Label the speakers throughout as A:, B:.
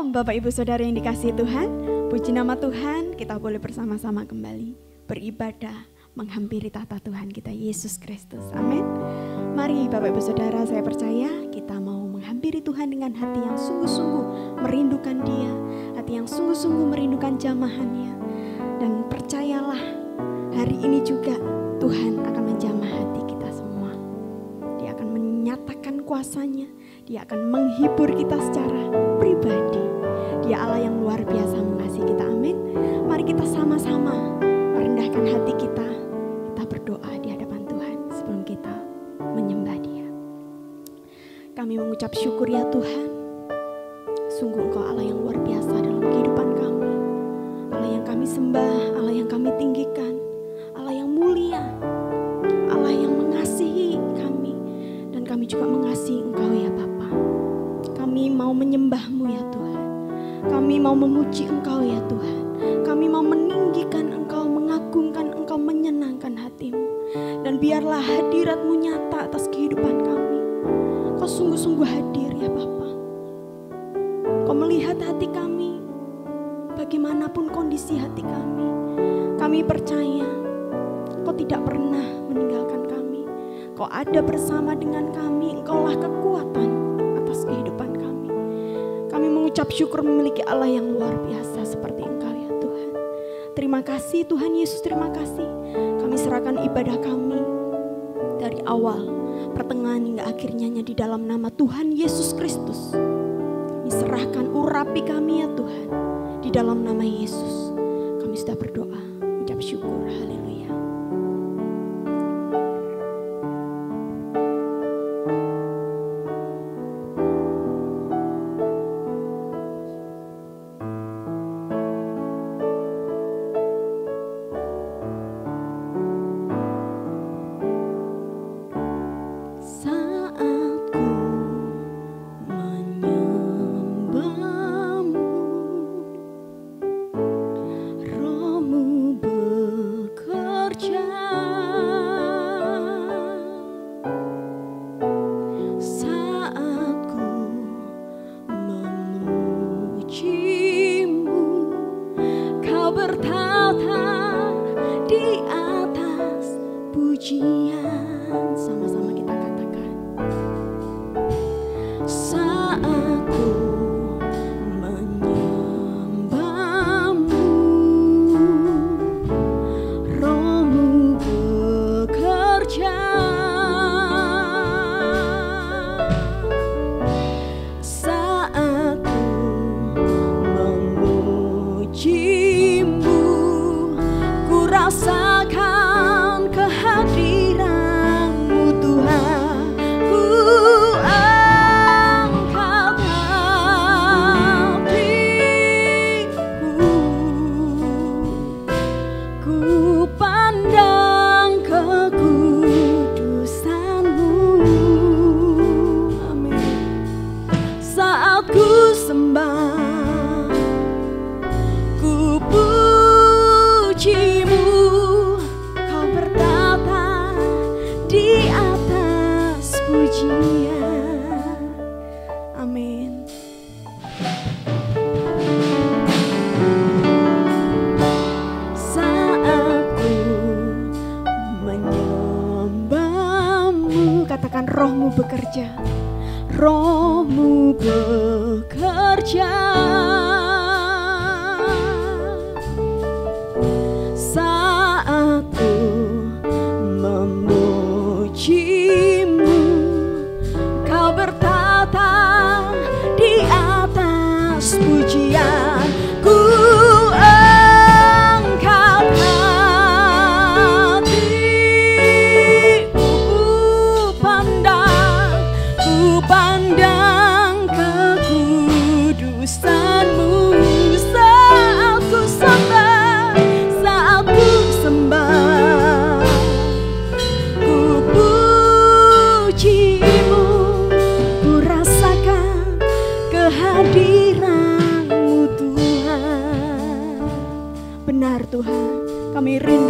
A: Shalom Bapak Ibu Saudara yang dikasihi Tuhan. Puji nama Tuhan, kita boleh bersama-sama kembali beribadah menghampiri tahta Tuhan kita Yesus Kristus. Amin. Mari Bapak Ibu Saudara, saya percaya kita mau menghampiri Tuhan dengan hati yang sungguh-sungguh merindukan Dia, hati yang sungguh-sungguh merindukan jamahannya. Dan percayalah, hari ini juga Tuhan akan menjamah hati kita semua. Dia akan menyatakan kuasa-Nya, Dia akan menghibur kita secara pribadi. Dia Allah yang luar biasa mengasihi kita. Amin. Mari kita sama-sama merendahkan hati kita. Kita berdoa di hadapan Tuhan sebelum kita menyembah Dia. Kami mengucap syukur ya Tuhan. Sungguh Engkau Allah yang luar biasa dalam kehidupan kami. Allah yang kami sembah, Allah yang kami tinggikan, Allah yang mulia, Allah yang mengasihi kami. Dan kami juga mengasihi Engkau ya Bapa. Kami mau menyembah-Mu ya Tuhan. Kami mau memuji Engkau ya Tuhan. Kami mau meninggikan Engkau, mengagungkan Engkau, menyenangkan hati-Mu. Dan biarlah hadirat-Mu nyata atas kehidupan kami. Kau sungguh-sungguh hadir ya Bapa. Kau melihat hati kami, bagaimanapun kondisi hati kami. Kami percaya Kau tidak pernah meninggalkan kami. Kau ada bersama dengan kami. Engkaulah kekuatan atas kehidupan kami. Kami mengucap syukur memiliki Allah yang luar biasa seperti Engkau ya Tuhan. Terima kasih Tuhan Yesus, terima kasih. Kami serahkan ibadah kami dari awal, pertengahan hingga akhirnya di dalam nama Tuhan Yesus Kristus. Kami serahkan urapi kami ya Tuhan. Di dalam nama Yesus kami sudah berdoa, ucap syukur, haleluya.
B: Saat ku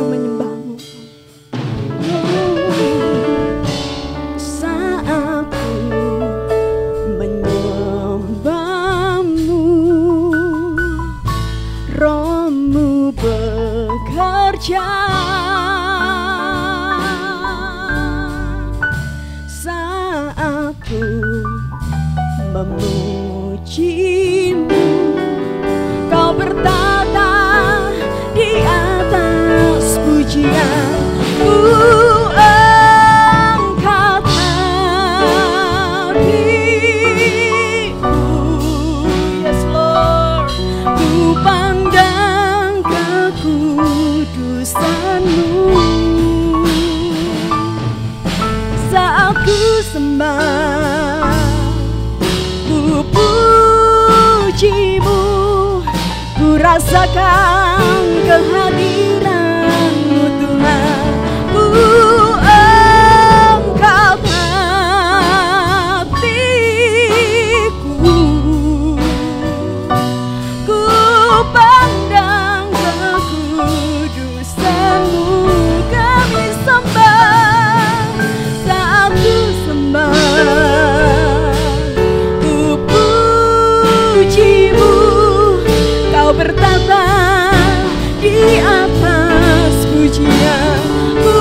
B: menyembah-Mu,
A: bekerja saat ku memujimu. Kau bertata di atas pujian, ku angkat hatiku. Yes Lord, ku pandang kekudusan-Mu. Saat ku sembah, ku puji-Mu, ku rasakan kehadiran-Mu Tuhan. Ku angkat hatiku, ku pandang kekudusan-Mu. Kami sembah, saat ku sembah, ku puji-Mu, Kau bertata di atas pujian. Ku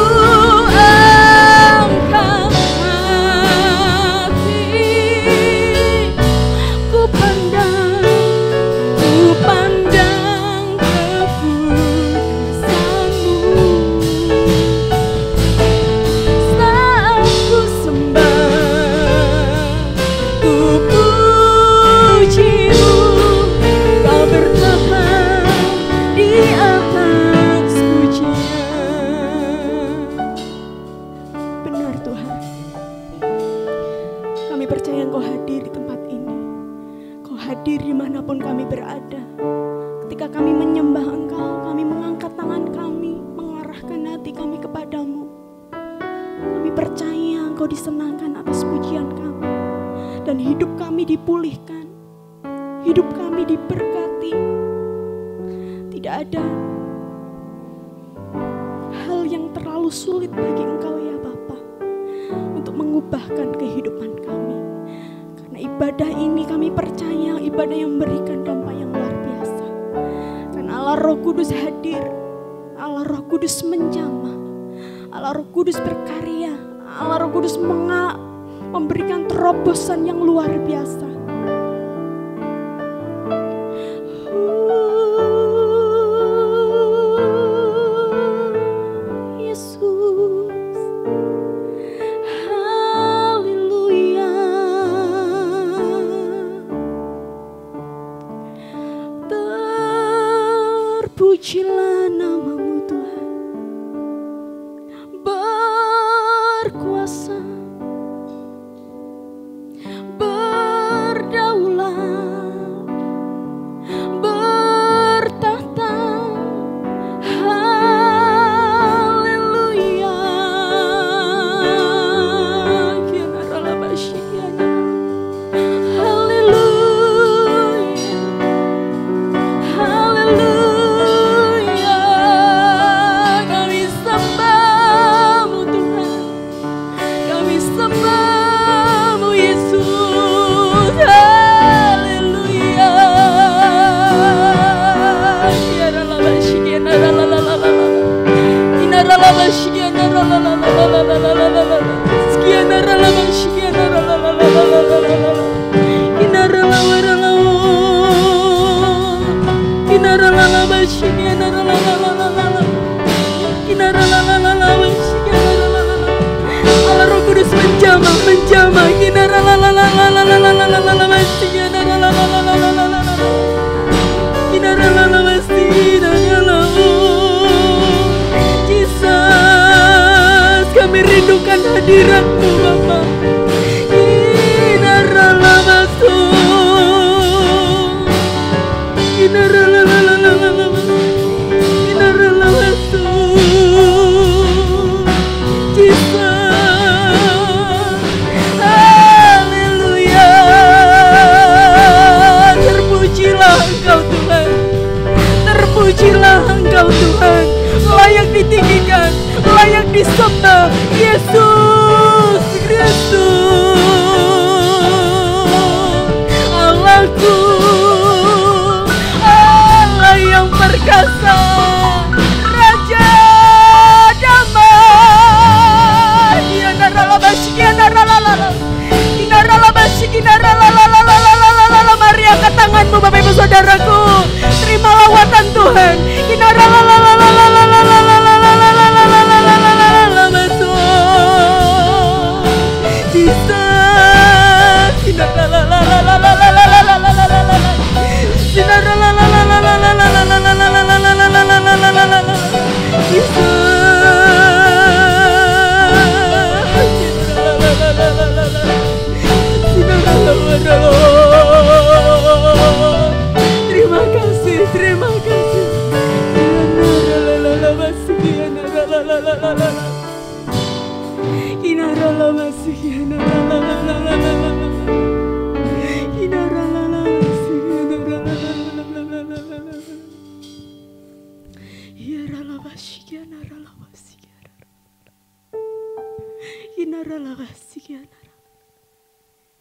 A: angkat hati, ku pandang kekudusan-Mu. Saat ku sembah, ku puji-Mu, Kau bertata di atas pujian. Benar Tuhan, kami percaya Engkau hadir di tempat ini. Kau hadir dimanapun kami berada. Ketika kami menyembah Engkau, kami mengangkat tangan kami, mengarahkan hati kami kepadamu. Kami percaya Engkau disenangkan atas pujian kami, dan hidup kami dipulihkan, hidup kami diberkati. Tidak ada hal yang terlalu sulit bagi Engkau ya Bapa untuk mengubahkan kehidupan kami. Karena ibadah ini kami percaya ibadah yang memberikan dampak yang luar biasa. Karena Allah Roh Kudus hadir, Allah Roh Kudus menjamah, Allah Roh Kudus berkarya, Allah Roh Kudus memberikan terobosan yang luar biasa. Terpujilah nama-Mu Tuhan, berkuasa, berdaulat, bertahta. Haleluya. Haleluya. Kami sembah-Mu Tuhan, kami sembah-Mu Yesus. Haleluya. Allah Roh Kudus menjamah. Jesus, kami rindukan hadirat-Mu Bapa. Haleluya. Terpujilah Engkau Tuhan, terpujilah Engkau Tuhan. Layak ditinggikan, layak disembah Yesus Kristus. Allahku, Allah yang perkasa, Raja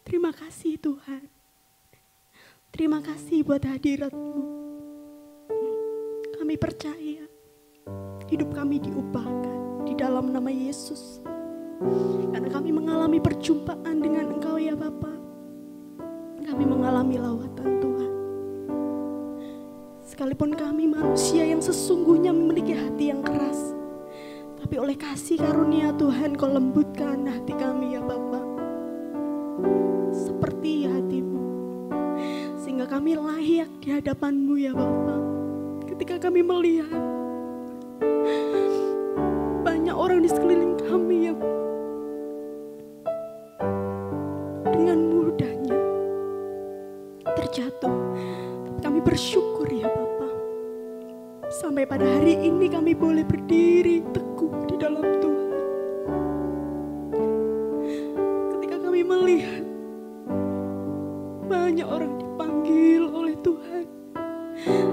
A: Terima kasih Tuhan. Terima kasih buat hadirat-Mu. Kami percaya hidup kami diubahkan di dalam nama Yesus. Karena kami mengalami perjumpaan dengan Engkau ya Bapa. Kami mengalami lawatan Tuhan. Sekalipun kami manusia yang sesungguhnya memiliki hati yang keras, tapi oleh kasih karunia Tuhan Kau lembutkan hati kami ya Bapa, seperti hati-Mu, sehingga kami layak di hadapan-Mu ya Bapa. Ketika kami melihat banyak orang di sekeliling kami yang dengan mudahnya terjatuh, tapi kami bersyukur ya Bapa, sampai pada hari ini kami boleh berdiri teguh di dalam Tuhan. Ketika kami melihat banyak orang dipanggil oleh Tuhan,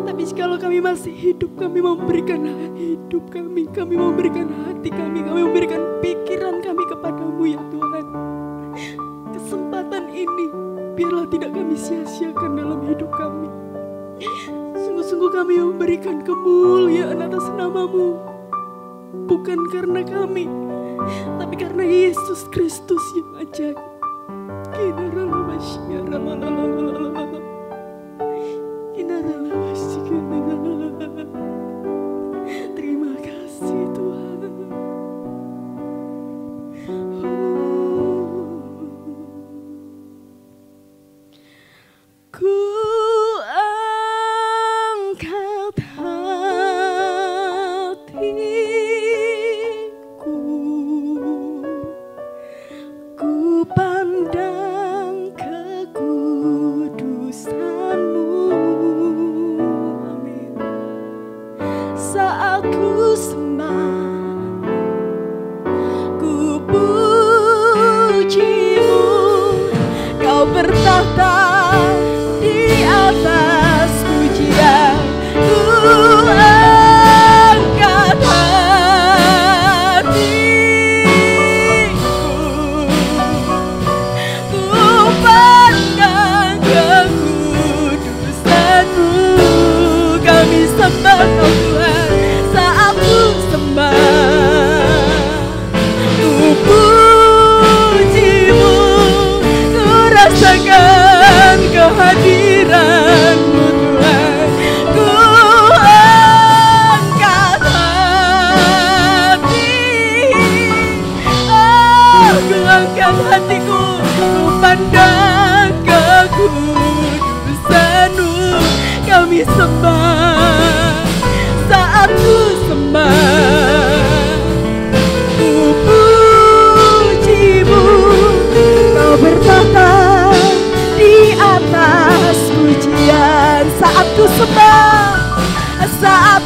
A: tapi jikalau kami masih hidup, kami mau memberikan hidup kami mau memberikan hati kami memberikan pikiran kami kepadamu ya Tuhan. Kesempatan ini biarlah tidak kami sia-siakan dalam hidup kami. Sungguh-sungguh kami memberikan kemuliaan atas nama-Mu, bukan karena kami, tapi karena Yesus Kristus yang ajaib. Terima kasih Tuhan. Ku angkat hatiku, ku pandang kekudusan-Mu. Amin. Saat ku sembah, ku puji-Mu, Kau bertahta di atas pujian. Ku angkat hatiku, ku pandang kekudusan-Mu. Kami sembah Kau Tuhan. Saat ku sembah, ku puji-Mu, ku rasakan kehadiran-Mu Tuhan. Ku angkat hati, ku angkat hatiku, ku pandang kekudusan-Mu. Kami sembah. Saat ku sembah, ku puji-Mu, Kau bertahta di atas pujian. Saat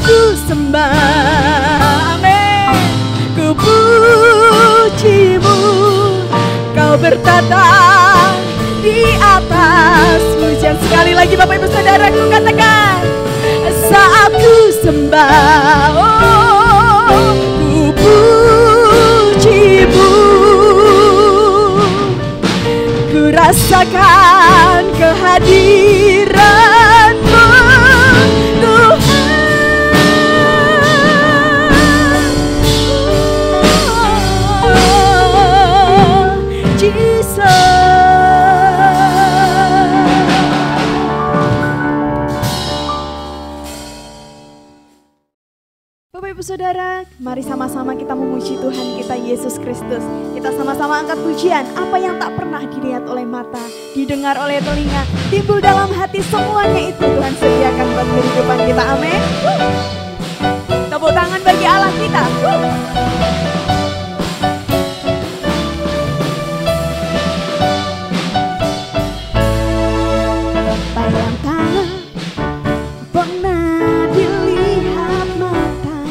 A: ku sembah, amin, ku puji-Mu, Kau bertahta di atas pujian. Sekali lagi Bapak Ibu Saudaraku katakan, saat ku sembah, oh, ku puji-Mu, ku rasakan kehadiran-Mu Tuhan. Oh, Jesus. Bapak Ibu Saudara, mari sama-sama kita memuji Tuhan kita Yesus Kristus. Kita sama-sama angkat pujian. Apa yang tak pernah dilihat oleh mata, didengar oleh telinga, timbul dalam hati, semuanya itu Tuhan sediakan buat kehidupan kita. Amin. Tepuk tangan bagi Allah kita. Apa yang tak pernah dilihat mata,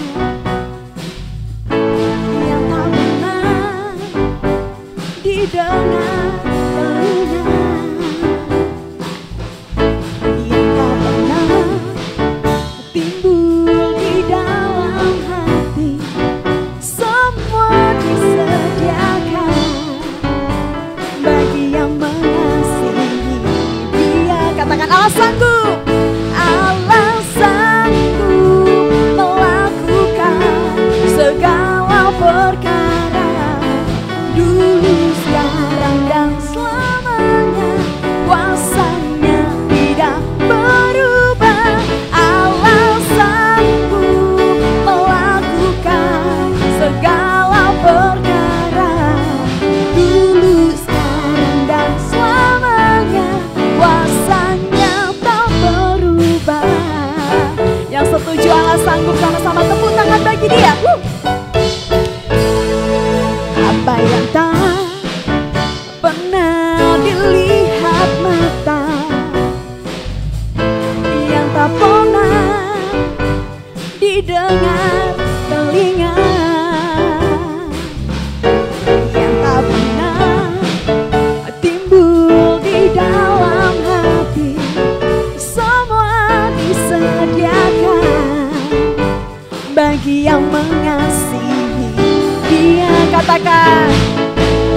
A: katakan,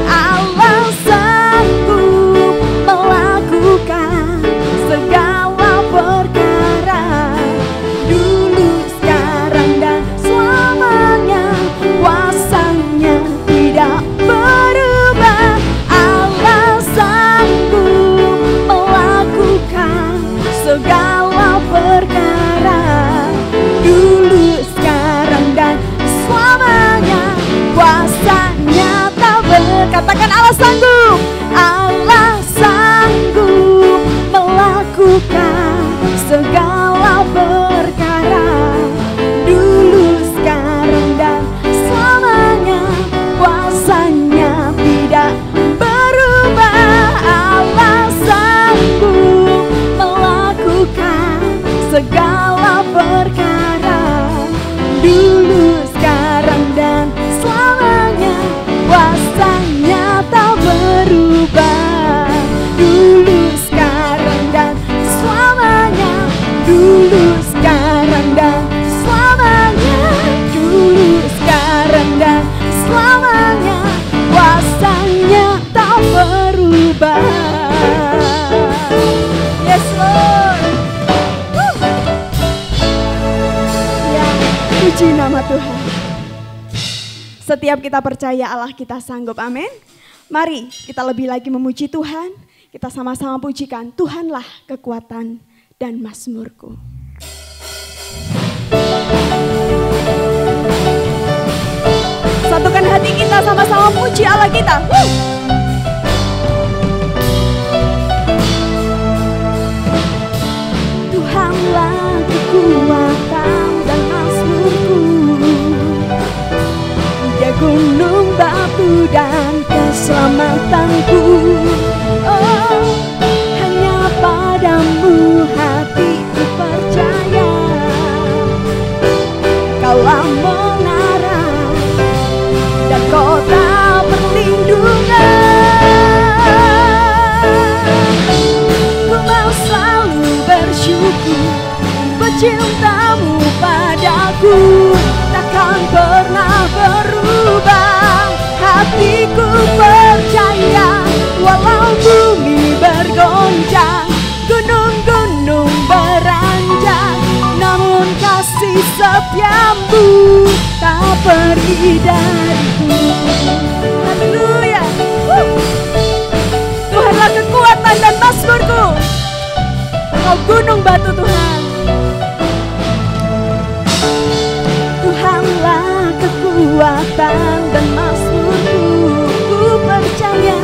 A: Allah sanggup melakukan segala perkara, dulu, sekarang, dan selamanya. Kuasanya tidak berubah. Allah sanggup melakukan segala perkara, dulu, sekarang, dan selamanya. Kuasanya tak katakan Allah sanggup. Allah sanggup melakukan segala perkara, dulu, sekarang, dan selamanya. Kuasanya tidak berubah. Allah sanggup melakukan segala perkara, dulu, sekarang, dan selamanya. Kuasanya tak berubah, dulu, sekarang, dan selamanya. Dulu, sekarang, dan selamanya. Dulu, sekarang, dan selamanya. Kuasanya tak berubah. Yes Lord. Ya, puji nama Tuhan. Setiap kita percaya Allah kita sanggup, amin. Mari kita lebih lagi memuji Tuhan. Kita sama-sama pujikan, Tuhanlah kekuatan dan mazmurku. Satukan hati kita, sama-sama puji Allah kita. Tuhanlah kekuatan dan mazmurku, Dia gunung batu dan keselamatanku. Oh, hanya padamu hatiku percaya. Kaulah menara dan kota perlindungan. Ku mau selalu bersyukur, cintamu padaku takkan pernah berubah. Hatiku percaya, walau bumi bergoncang, gunung-gunung beranjak, namun kasih setiamu tak pergi dariku. Haleluya. Tuhanlah kekuatan dan mazmurku, Kau gunung batu Tuhan. Tuhanlah kekuatan dan mazmurku, ku percaya,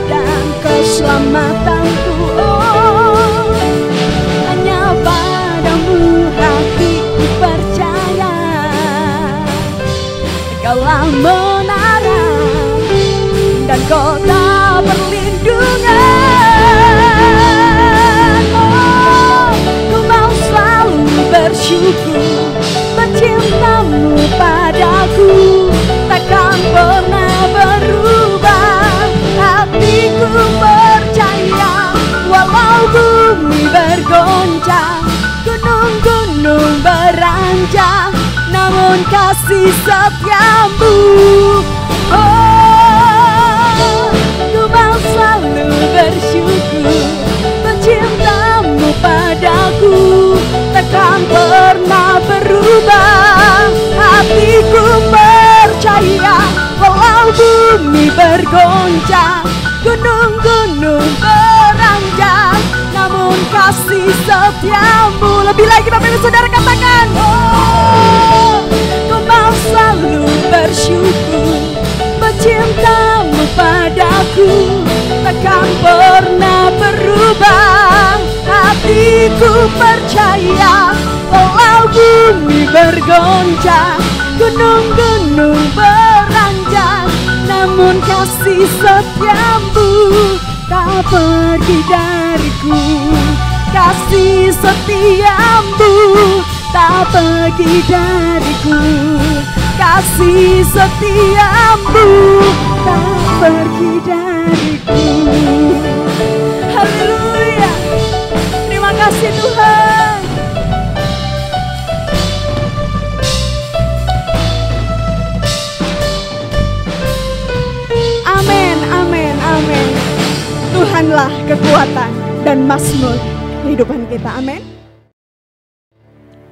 A: dan keselamatanku. Oh, hanya padamu hatiku percaya. Kaulah menara dan kota perlindungan. Oh, ku mau selalu bersyukur, cintamu padaku takkan pernah berubah. Hatiku percaya, walau bumi bergoncang, gunung-gunung beranjak, namun kasih setiamu. Oh, ku mau selalu bersyukur, cintamu padaku takkan pernah berubah. Hatiku percaya, walau bumi bergoncang, gunung-gunung beranjak, namun kasih setiamu. Lebih lagi Bapak Ibu Saudara katakan, oh, ku mau selalu bersyukur, cintamu padaku takkan pernah berubah. Hatiku percaya, walau bumi bergoncang, gunung-gunung beranjak, namun kasih setiamu tak pergi dariku. Kasih setiamu tak pergi dariku. Kasih setiamu tak pergi dariku. Haleluya. Terima kasih Tuhan. Dialah kekuatan dan mazmur kehidupan kita. Amin.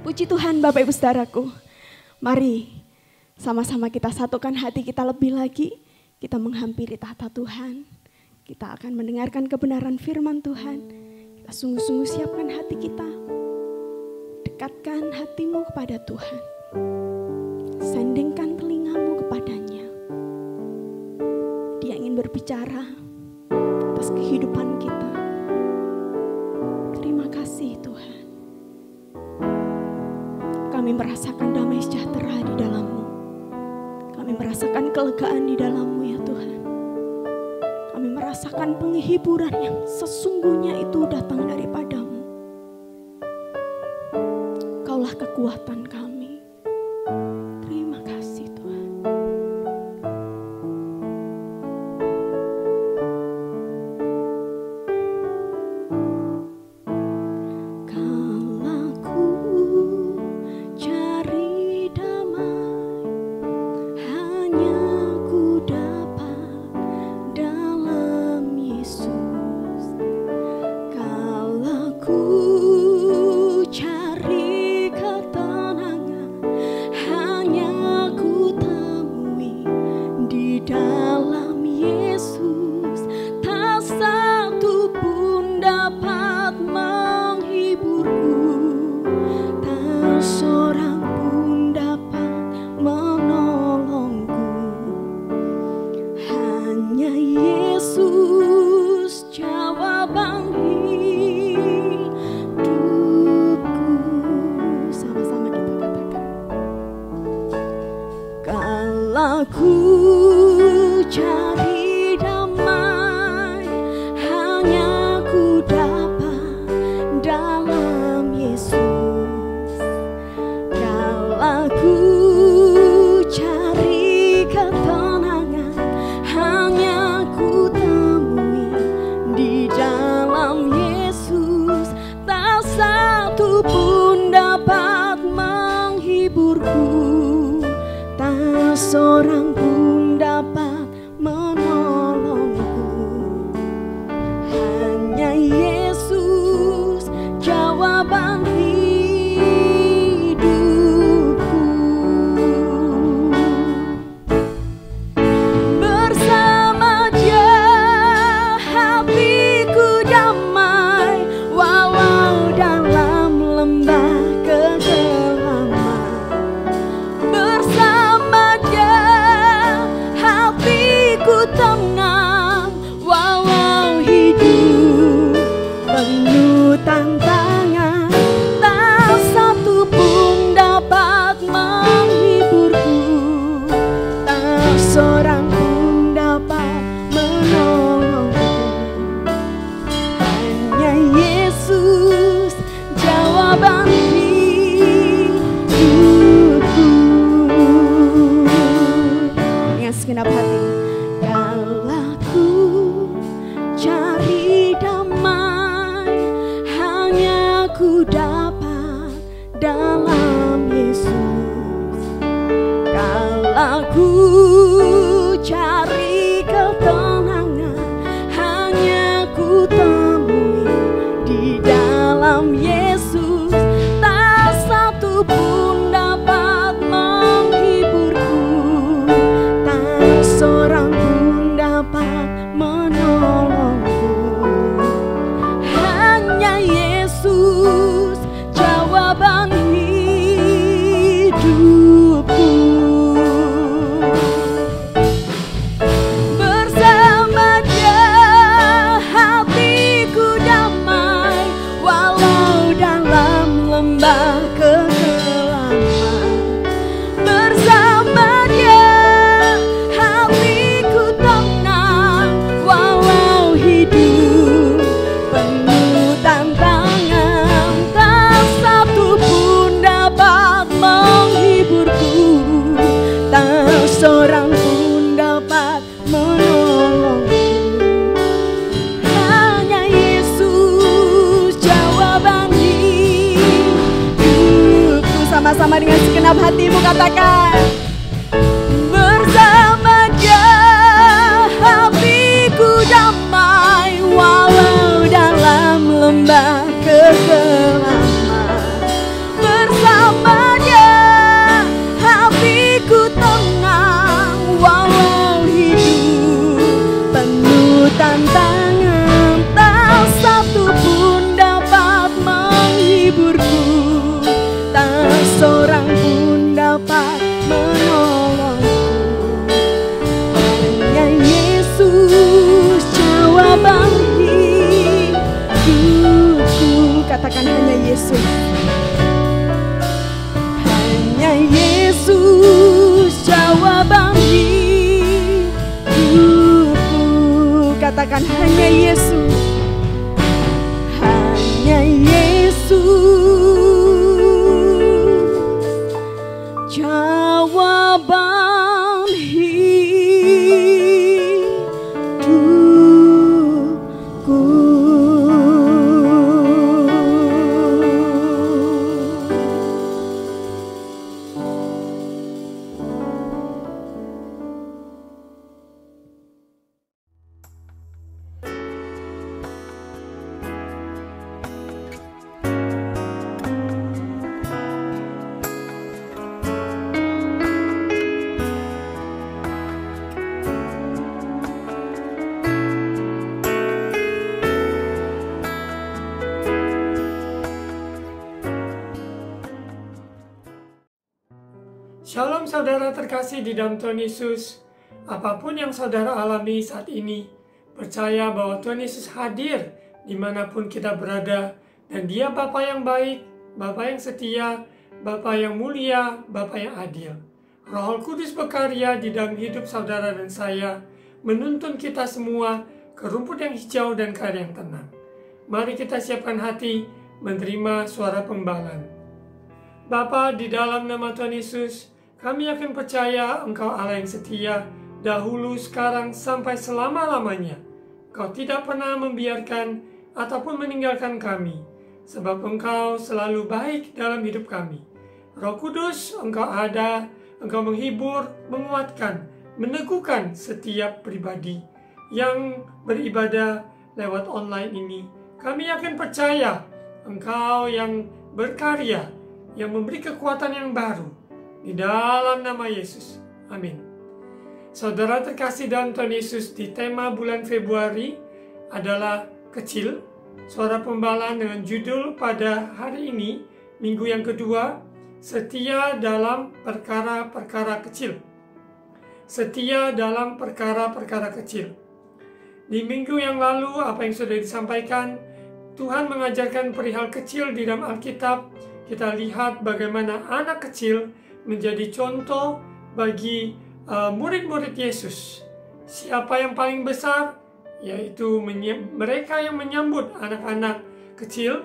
A: Puji Tuhan Bapak Ibu Saudaraku. Mari sama-sama kita satukan hati kita lebih lagi. Kita menghampiri tahta Tuhan. Kita akan mendengarkan kebenaran firman Tuhan. Kita sungguh-sungguh siapkan hati kita. Dekatkan hatimu kepada Tuhan. Sandingkan telingamu kepadanya. Dia ingin berbicara atas kehidupan kita. Terima kasih Tuhan. Kami merasakan damai sejahtera di dalam-Mu. Kami merasakan kelegaan di dalam-Mu ya Tuhan. Kami merasakan penghiburan yang sesungguhnya itu datang daripada-Mu. Kaulah kekuatan kami. Terima kasih Tuhan. Kalau ku cari damai, hanya ku dapat dalam Yesus. Kalau ku cari ketenangan, hanya ku temui di dalam Yesus. Tak satu pun dapat menghiburku, tak seorang pun dapat menolongku. Hanya Yesus jawaban hidupku. Sama-sama kita katakan. Kalau ku cari damai, hanya ku dapat dalam Yesus. Kalau ku cari ketenangan, hanya ku temui di dalam Yesus. Tak satu pun dapat menghiburku, tak seorang pun dapat menolongku. Hanya Yesus jawaban hidupku. Bersama Dia hatiku damai, walau dalam lembah kegelapan. Bersama Dia hatiku tenang, walau hidup penuh tantangan. Tak satu pun dapat menghiburku, tak seorang pun dapat menolongku. Hanya Yesus jawaban hidupku. Dengan segenap hati. Kalau ku cari damai, hanya ku dapat dalam Yesus. Kalau ku cari ketenangan, hanya ku temui di dalam Yesus. Tak satu pun dapat menghiburku, tak seorang pun dapat menolongku. Hanya Yesus jawaban hidupku. Bersama Dia hatiku damai, walau dalam lembah kegelapan. Bersama Dia hatiku tenang, walau hidup penuh tantangan. Tak satu pun dapat menghiburku, tak seorang pun dapat menolongku. Hanya Yesus jawaban hidupku. Sama-sama dengan segenap hatimu katakan. Bersama Dia hatiku damai, walau menolongku. Hanya Yesus jawaban hidupku. Katakan hanya Yesus. Hanya Yesus jawaban hidupku. Katakan hanya Yesus. Hanya Yesus jawaban hidupku.
B: Shalom saudara terkasih di dalam Tuhan Yesus. Apapun yang saudara alami saat ini, percaya bahwa Tuhan Yesus hadir dimanapun kita berada. Dan Dia Bapa yang baik, Bapa yang setia, Bapa yang mulia, Bapa yang adil. Roh Kudus berkarya di dalam hidup saudara dan saya, menuntun kita semua ke rumput yang hijau dan ke air yang tenang. Mari kita siapkan hati menerima suara pembalan. Bapa, di dalam nama Tuhan Yesus, kami yakin percaya Engkau Allah yang setia, dahulu, sekarang, sampai selama-lamanya. Kau tidak pernah membiarkan ataupun meninggalkan kami, sebab Engkau selalu baik dalam hidup kami. Roh Kudus, Engkau ada, Engkau menghibur, menguatkan, meneguhkan setiap pribadi yang beribadah lewat online ini. Kami yakin percaya Engkau yang berkarya, yang memberi kekuatan yang baru, di dalam nama Yesus. Amin. Saudara terkasih dalam Tuhan Yesus, di tema bulan Februari adalah kecil. Suara pembalaan dengan judul pada hari ini, minggu yang kedua, setia dalam perkara-perkara kecil. Setia dalam perkara-perkara kecil. Di minggu yang lalu, apa yang sudah disampaikan, Tuhan mengajarkan perihal kecil di dalam Alkitab. Kita lihat bagaimana anak kecil menjadi contoh bagi murid-murid Yesus. Siapa yang paling besar? Yaitu mereka yang menyambut anak-anak kecil,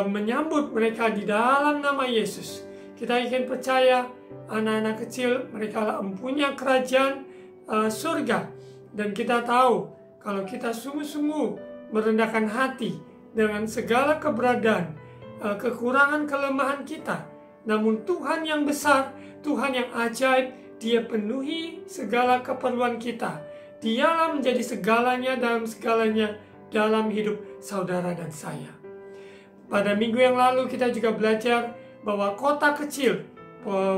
B: menyambut mereka di dalam nama Yesus. Kita ingin percaya anak-anak kecil mereka mempunyai kerajaan surga. Dan kita tahu kalau kita sungguh-sungguh merendahkan hati dengan segala keberadaan, kekurangan, kelemahan kita, namun Tuhan yang besar, Tuhan yang ajaib, Dia penuhi segala keperluan kita. Dialah menjadi segalanya dalam segalanya dalam hidup saudara dan saya. Pada minggu yang lalu kita juga belajar bahwa kota kecil,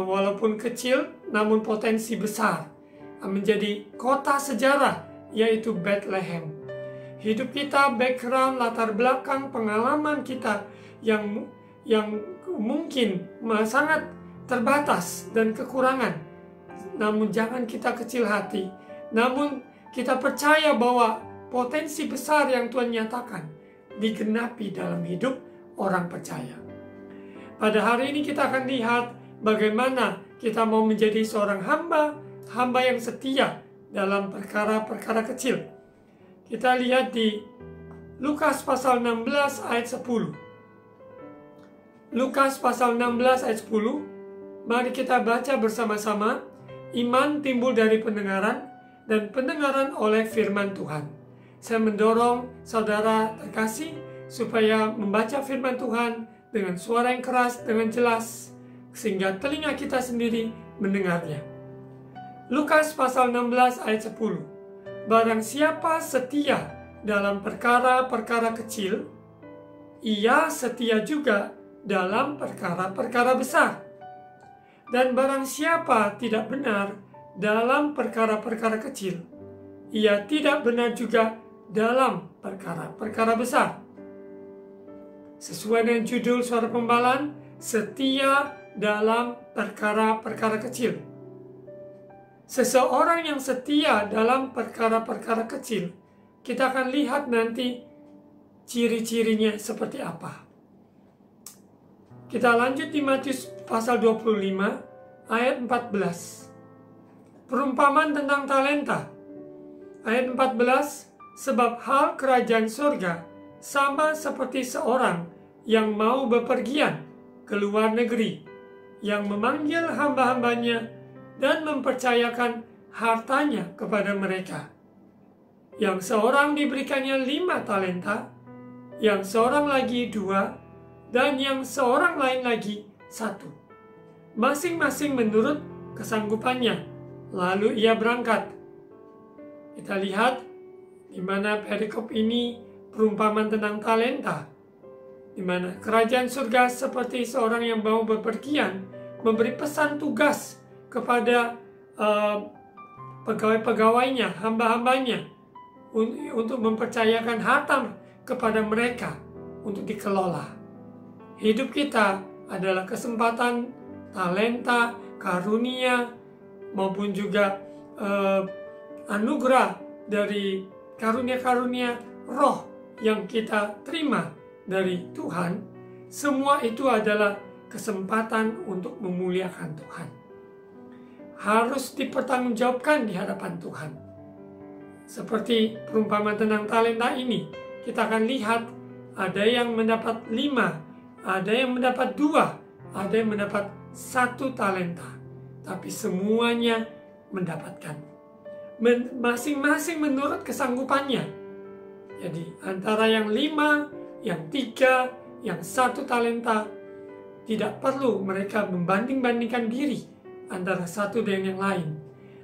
B: walaupun kecil namun potensi besar, menjadi kota sejarah, yaitu Bethlehem. Hidup kita, background, latar belakang, pengalaman kita yang mungkin sangat terbatas dan kekurangan. Namun jangan kita kecil hati. Namun kita percaya bahwa potensi besar yang Tuhan nyatakan digenapi dalam hidup orang percaya. Pada hari ini kita akan lihat bagaimana kita mau menjadi seorang hamba yang setia dalam perkara-perkara kecil. Kita lihat di Lukas pasal 16 ayat 10. Lukas pasal 16 ayat 10. Mari kita baca bersama-sama. Iman timbul dari pendengaran, dan pendengaran oleh firman Tuhan. Saya mendorong saudara terkasih supaya membaca firman Tuhan dengan suara yang keras, dengan jelas, sehingga telinga kita sendiri mendengarnya. Lukas pasal 16 ayat 10. Barang siapa setia dalam perkara-perkara kecil, ia setia juga dalam perkara-perkara besar. Dan barang siapa tidak benar dalam perkara-perkara kecil, ia tidak benar juga dalam perkara-perkara besar. Sesuai dengan judul suara pembalaan, setia dalam perkara-perkara kecil. Seseorang yang setia dalam perkara-perkara kecil, kita akan lihat nanti ciri-cirinya seperti apa. Kita lanjut di Matius pasal 25 ayat 14. Perumpamaan tentang talenta. Ayat 14, sebab hal kerajaan surga sama seperti seorang yang mau bepergian ke luar negeri, yang memanggil hamba-hambanya dan mempercayakan hartanya kepada mereka. Yang seorang diberikannya 5 talenta, yang seorang lagi 2, dan yang seorang lain lagi 1. Masing-masing menurut kesanggupannya. Lalu ia berangkat. Kita lihat di mana perikop ini perumpamaan tentang talenta, di mana kerajaan surga seperti seorang yang mau bepergian memberi pesan tugas kepada pegawai-pegawainya, hamba-hambanya, untuk mempercayakan harta kepada mereka untuk dikelola. Hidup kita adalah kesempatan, talenta, karunia, maupun juga anugerah dari karunia-karunia roh yang kita terima dari Tuhan. Semua itu adalah kesempatan untuk memuliakan Tuhan. Harus dipertanggungjawabkan di hadapan Tuhan. Seperti perumpamaan tentang talenta ini, kita akan lihat ada yang mendapat 5, ada yang mendapat 2, ada yang mendapat 1 talenta. Tapi semuanya mendapatkan. Masing-masing menurut kesanggupannya. Jadi antara yang 5, yang 3, yang 1 talenta, tidak perlu mereka membanding-bandingkan diri antara satu dengan yang lain.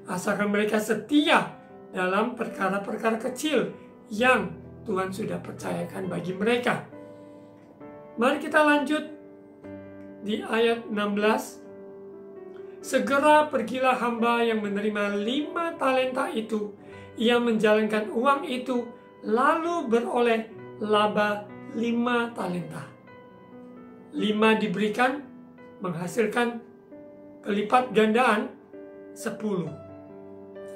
B: Asalkan mereka setia dalam perkara-perkara kecil yang Tuhan sudah percayakan bagi mereka. Mari kita lanjut di ayat 16. Segera pergilah hamba yang menerima 5 talenta itu. Ia menjalankan uang itu lalu beroleh laba 5 talenta. 5 diberikan menghasilkan kelipat gandaan 10.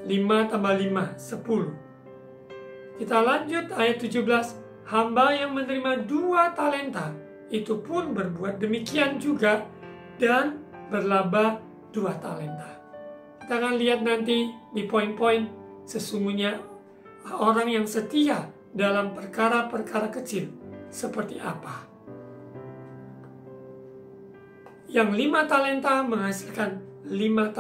B: 5 tambah 5, 10. Kita lanjut ayat 17. Hamba yang menerima 2 talenta itu pun berbuat demikian juga dan berlaba 2 talenta. Kita akan lihat nanti di poin-poin sesungguhnya orang yang setia dalam perkara-perkara kecil seperti apa. Yang 5 talenta menghasilkan 5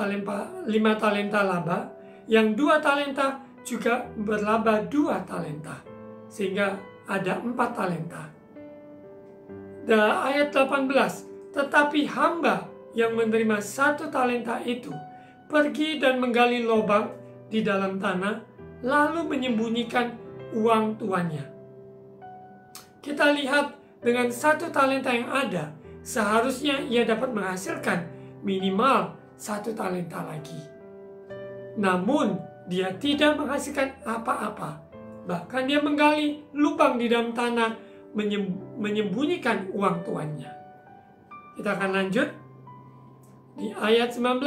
B: talenta laba, yang 2 talenta juga berlaba 2 talenta, sehingga ada 4 talenta. Dan ayat 18, tetapi hamba yang menerima 1 talenta itu pergi dan menggali lubang di dalam tanah, lalu menyembunyikan uang tuannya. Kita lihat dengan 1 talenta yang ada, seharusnya ia dapat menghasilkan minimal 1 talenta lagi. Namun, dia tidak menghasilkan apa-apa. Bahkan dia menggali lubang di dalam tanah, menyembunyikan uang tuannya. Kita akan lanjut di ayat 19.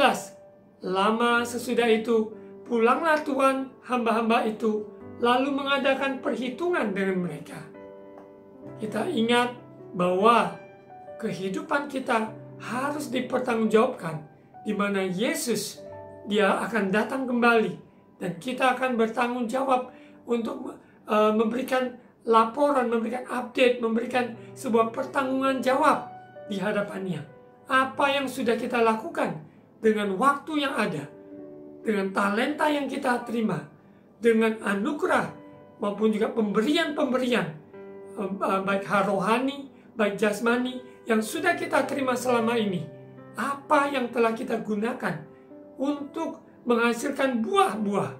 B: Lama sesudah itu, pulanglah tuan hamba-hamba itu, lalu mengadakan perhitungan dengan mereka. Kita ingat bahwa kehidupan kita harus dipertanggungjawabkan, di mana Yesus dia akan datang kembali dan kita akan bertanggung jawab untuk memberikan laporan, memberikan update, memberikan sebuah pertanggungjawaban jawab di hadapannya. Apa yang sudah kita lakukan dengan waktu yang ada, dengan talenta yang kita terima, dengan anugerah maupun juga pemberian-pemberian baik rohani, baik jasmani yang sudah kita terima selama ini. Apa yang telah kita gunakan untuk menghasilkan buah-buah,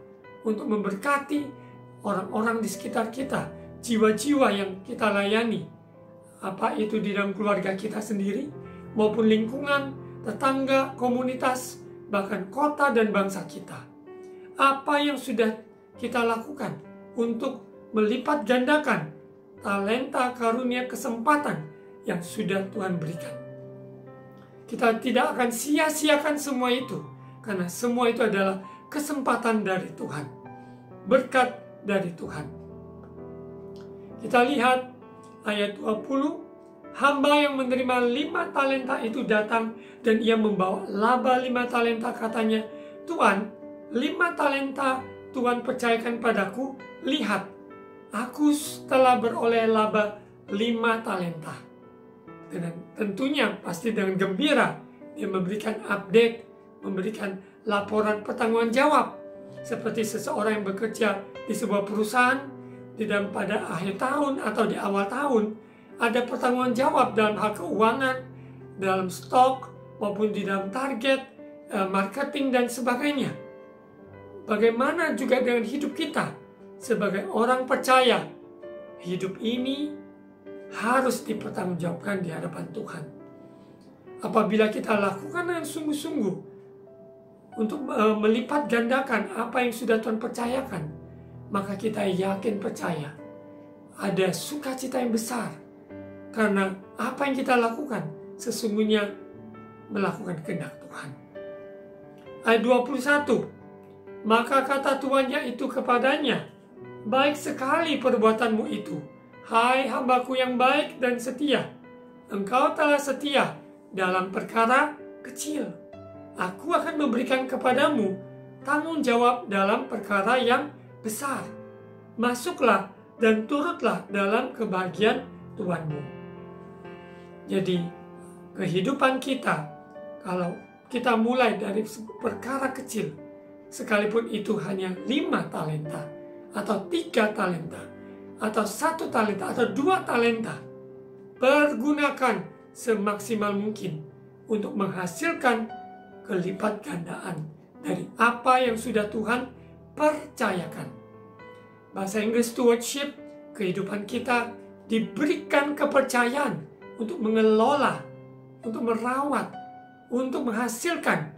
B: untuk memberkati orang-orang di sekitar kita, jiwa-jiwa yang kita layani, apa itu di dalam keluarga kita sendiri, maupun lingkungan, tetangga, komunitas, bahkan kota dan bangsa kita. Apa yang sudah kita lakukan untuk melipat gandakan talenta, karunia, kesempatan yang sudah Tuhan berikan. Kita tidak akan sia-siakan semua itu, karena semua itu adalah kesempatan dari Tuhan, berkat dari Tuhan. Kita lihat ayat 20, hamba yang menerima 5 talenta itu datang dan ia membawa laba 5 talenta. Katanya, Tuan, 5 talenta Tuhan percayakan padaku. Lihat, aku telah beroleh laba 5 talenta. Dan tentunya pasti dengan gembira dia memberikan update, memberikan laporan pertanggungan jawab. Seperti seseorang yang bekerja di sebuah perusahaan, pada akhir tahun atau di awal tahun, ada pertanggungan jawab dalam hal keuangan, dalam stok, maupun di dalam target, marketing, dan sebagainya. Bagaimana juga dengan hidup kita sebagai orang percaya? Hidup ini harus dipertanggungjawabkan di hadapan Tuhan. Apabila kita lakukan dengan sungguh-sungguh untuk melipat gandakan apa yang sudah Tuhan percayakan, maka kita yakin percaya ada sukacita yang besar. Karena apa yang kita lakukan sesungguhnya melakukan kehendak Tuhan. Ayat 21, maka kata tuannya itu kepadanya, baik sekali perbuatanmu itu, hai hambaku yang baik dan setia. Engkau telah setia dalam perkara kecil. Aku akan memberikan kepadamu tanggung jawab dalam perkara yang besar. Masuklah dan turutlah dalam kebahagiaan Tuhanmu. Jadi kehidupan kita, kalau kita mulai dari perkara kecil, sekalipun itu hanya 5 talenta, atau 3 talenta, atau 1 talenta, atau 2 talenta, pergunakan semaksimal mungkin untuk menghasilkan kelipat gandaan dari apa yang sudah Tuhan percayakan. Bahasa Inggris stewardship, kehidupan kita diberikan kepercayaan untuk mengelola, untuk merawat, untuk menghasilkan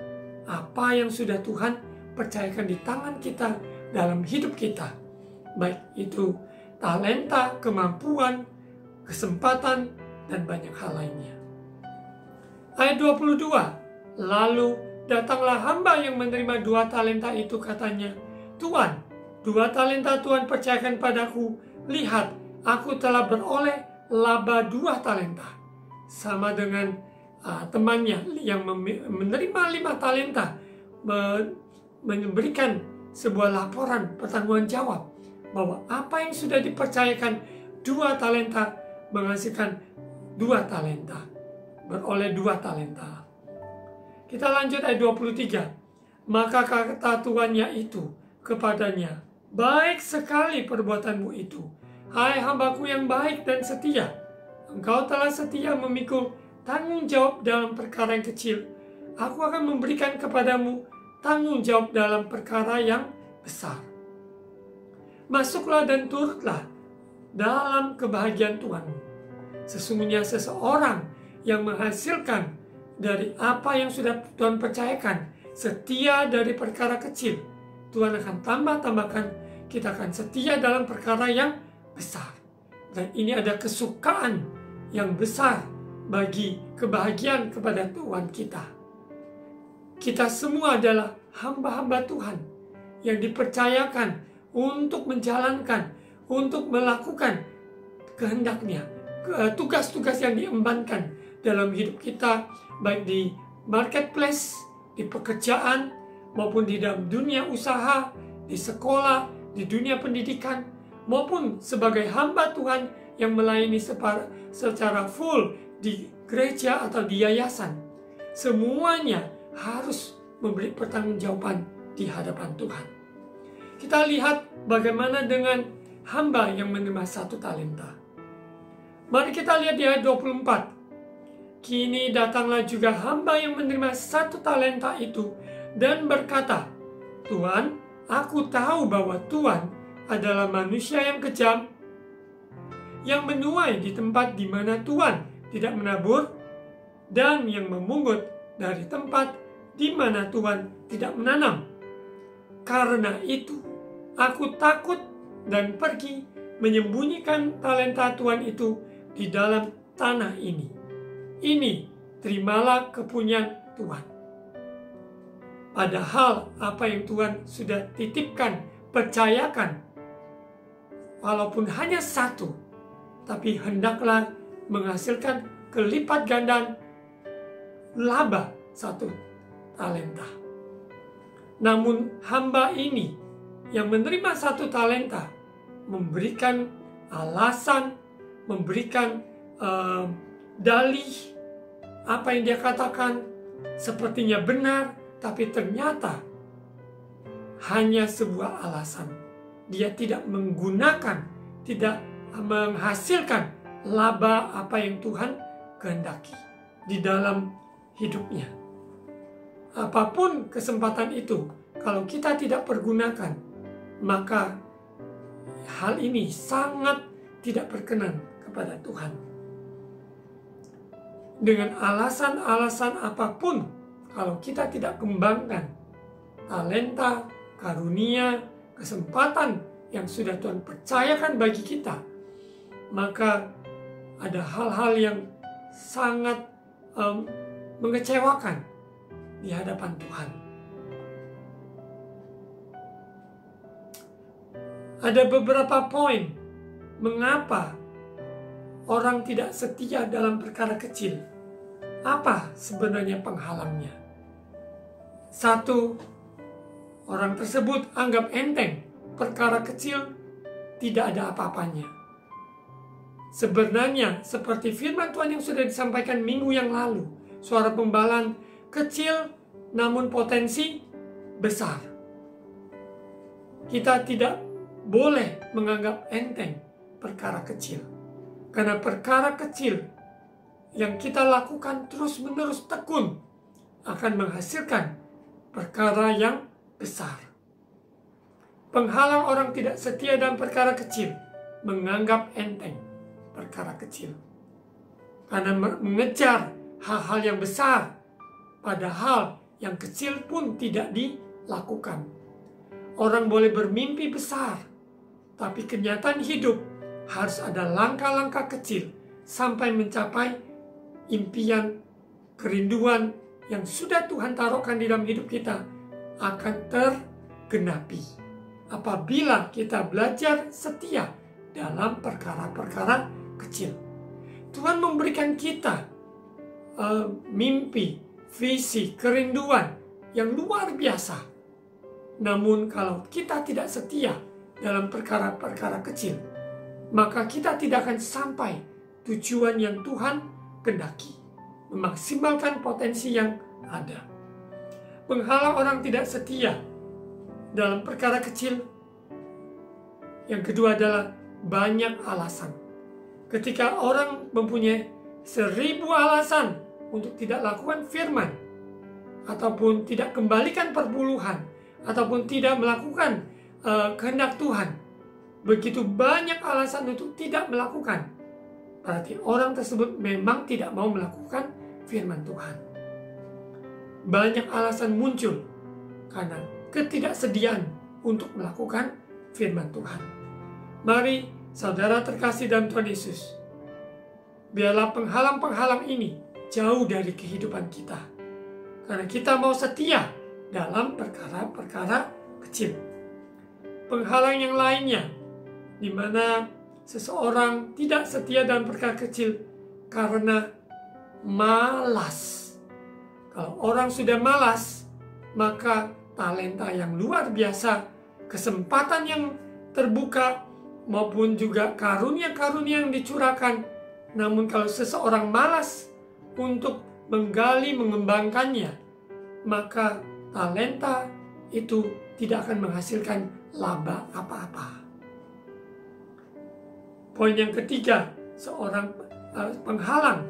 B: apa yang sudah Tuhan percayakan di tangan kita dalam hidup kita. Baik itu talenta, kemampuan, kesempatan, dan banyak hal lainnya. Ayat 22, lalu datanglah hamba yang menerima 2 talenta itu. Katanya, Tuan, 2 talenta Tuhan percayakan padaku. Lihat, aku telah beroleh laba 2 talenta. Sama dengan temannya yang menerima 5 talenta, memberikan sebuah laporan pertanggungan jawab bahwa apa yang sudah dipercayakan 2 talenta menghasilkan 2 talenta, beroleh 2 talenta. Kita lanjut ayat 23. Maka kata tuannya itu kepadanya, baik sekali perbuatanmu itu, hai hambaku yang baik dan setia. Engkau telah setia memikul tanggung jawab dalam perkara yang kecil. Aku akan memberikan kepadamu tanggung jawab dalam perkara yang besar. Masuklah dan turutlah dalam kebahagiaan Tuhanmu. Sesungguhnya seseorang yang menghasilkan dari apa yang sudah Tuhan percayakan, setia dari perkara kecil, Tuhan akan tambahkan, kita akan setia dalam perkara yang besar. Dan ini ada kesukaan yang besar bagi kebahagiaan kepada Tuhan kita. Kita semua adalah hamba-hamba Tuhan yang dipercayakan untuk menjalankan, untuk melakukan kehendak-Nya, tugas-tugas yang diembankan dalam hidup kita, baik di marketplace, di pekerjaan, maupun di dalam dunia usaha, di sekolah, di dunia pendidikan, maupun sebagai hamba Tuhan yang melayani secara full di gereja atau di yayasan. Semuanya harus memberi pertanggungjawaban di hadapan Tuhan. Kita lihat bagaimana dengan hamba yang menerima 1 talenta. Mari kita lihat di ayat 24. Kini datanglah juga hamba yang menerima 1 talenta itu dan berkata, Tuan, aku tahu bahwa Tuan adalah manusia yang kejam, yang menuai di tempat di mana Tuhan tidak menabur, dan yang memungut dari tempat di mana Tuhan tidak menanam. Karena itu, aku takut dan pergi menyembunyikan talenta Tuhan itu di dalam tanah ini. Ini terimalah kepunyaan Tuhan. Padahal apa yang Tuhan sudah titipkan, percayakan, walaupun hanya satu, tapi hendaklah menghasilkan kelipat gandaan laba 1 talenta. Namun hamba ini yang menerima 1 talenta memberikan alasan, memberikan dalih apa yang dia katakan sepertinya benar, tapi ternyata hanya sebuah alasan. Dia tidak menggunakan, tidak menghasilkan laba apa yang Tuhan kehendaki di dalam hidupnya. Apapun kesempatan itu, kalau kita tidak pergunakan, maka hal ini sangat tidak berkenan kepada Tuhan. Dengan alasan-alasan apapun, kalau kita tidak kembangkan talenta, karunia, kesempatan yang sudah Tuhan percayakan bagi kita, maka ada hal-hal yang sangat mengecewakan di hadapan Tuhan. Ada beberapa poin mengapa orang tidak setia dalam perkara kecil. Apa sebenarnya penghalangnya? 1, orang tersebut anggap enteng perkara kecil, tidak ada apa-apanya. Sebenarnya seperti firman Tuhan yang sudah disampaikan minggu yang lalu, suara pembalan kecil namun potensi besar. Kita tidak boleh menganggap enteng perkara kecil, karena perkara kecil yang kita lakukan terus-menerus tekun akan menghasilkan perkara yang besar. Penghalang orang tidak setia dalam perkara kecil, menganggap enteng perkara kecil, karena mengejar hal-hal yang besar, padahal yang kecil pun tidak dilakukan. Orang boleh bermimpi besar, tapi kenyataan hidup harus ada langkah-langkah kecil sampai mencapai impian, kerinduan yang sudah Tuhan taruhkan di dalam hidup kita akan tergenapi apabila kita belajar setia dalam perkara-perkara kecil. Tuhan memberikan kita mimpi, visi, kerinduan yang luar biasa. Namun kalau kita tidak setia dalam perkara-perkara kecil, maka kita tidak akan sampai tujuan yang Tuhan kehendaki, memaksimalkan potensi yang ada. Penghalang orang tidak setia dalam perkara kecil. Yang kedua adalah banyak alasan. Ketika orang mempunyai 1000 alasan untuk tidak lakukan firman, ataupun tidak kembalikan perpuluhan, ataupun tidak melakukan kehendak Tuhan, begitu banyak alasan untuk tidak melakukan, berarti orang tersebut memang tidak mau melakukan firman Tuhan. Banyak alasan muncul karena ketidaksediaan untuk melakukan firman Tuhan. Mari saudara terkasih dalam Tuhan Yesus, biarlah penghalang-penghalang ini jauh dari kehidupan kita, karena kita mau setia dalam perkara-perkara kecil. Penghalang yang lainnya, di mana seseorang tidak setia dalam perkara kecil karena malas. Kalau orang sudah malas, maka talenta yang luar biasa, kesempatan yang terbuka, maupun juga karunia-karunia yang dicurahkan. Namun kalau seseorang malas untuk menggali, mengembangkannya, maka talenta itu tidak akan menghasilkan laba apa-apa. Poin yang ketiga, seorang penghalang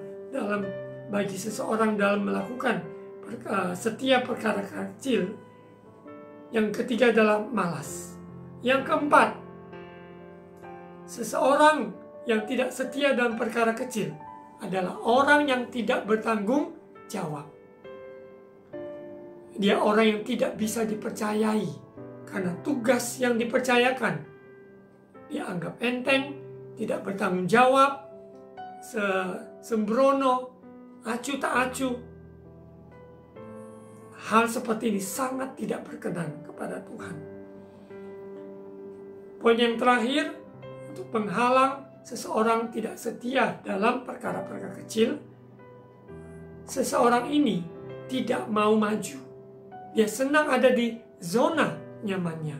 B: bagi seseorang dalam melakukan setiap perkara kecil. Yang ketiga adalah malas. Yang keempat, seseorang yang tidak setia dalam perkara kecil adalah orang yang tidak bertanggung jawab. Dia orang yang tidak bisa dipercayai karena tugas yang dipercayakan dianggap enteng, tidak bertanggung jawab, sembrono, acuh tak acuh. Hal seperti ini sangat tidak berkenan kepada Tuhan. Poin yang terakhir, untuk penghalang seseorang tidak setia dalam perkara-perkara kecil, seseorang ini tidak mau maju. Dia senang ada di zona nyamannya.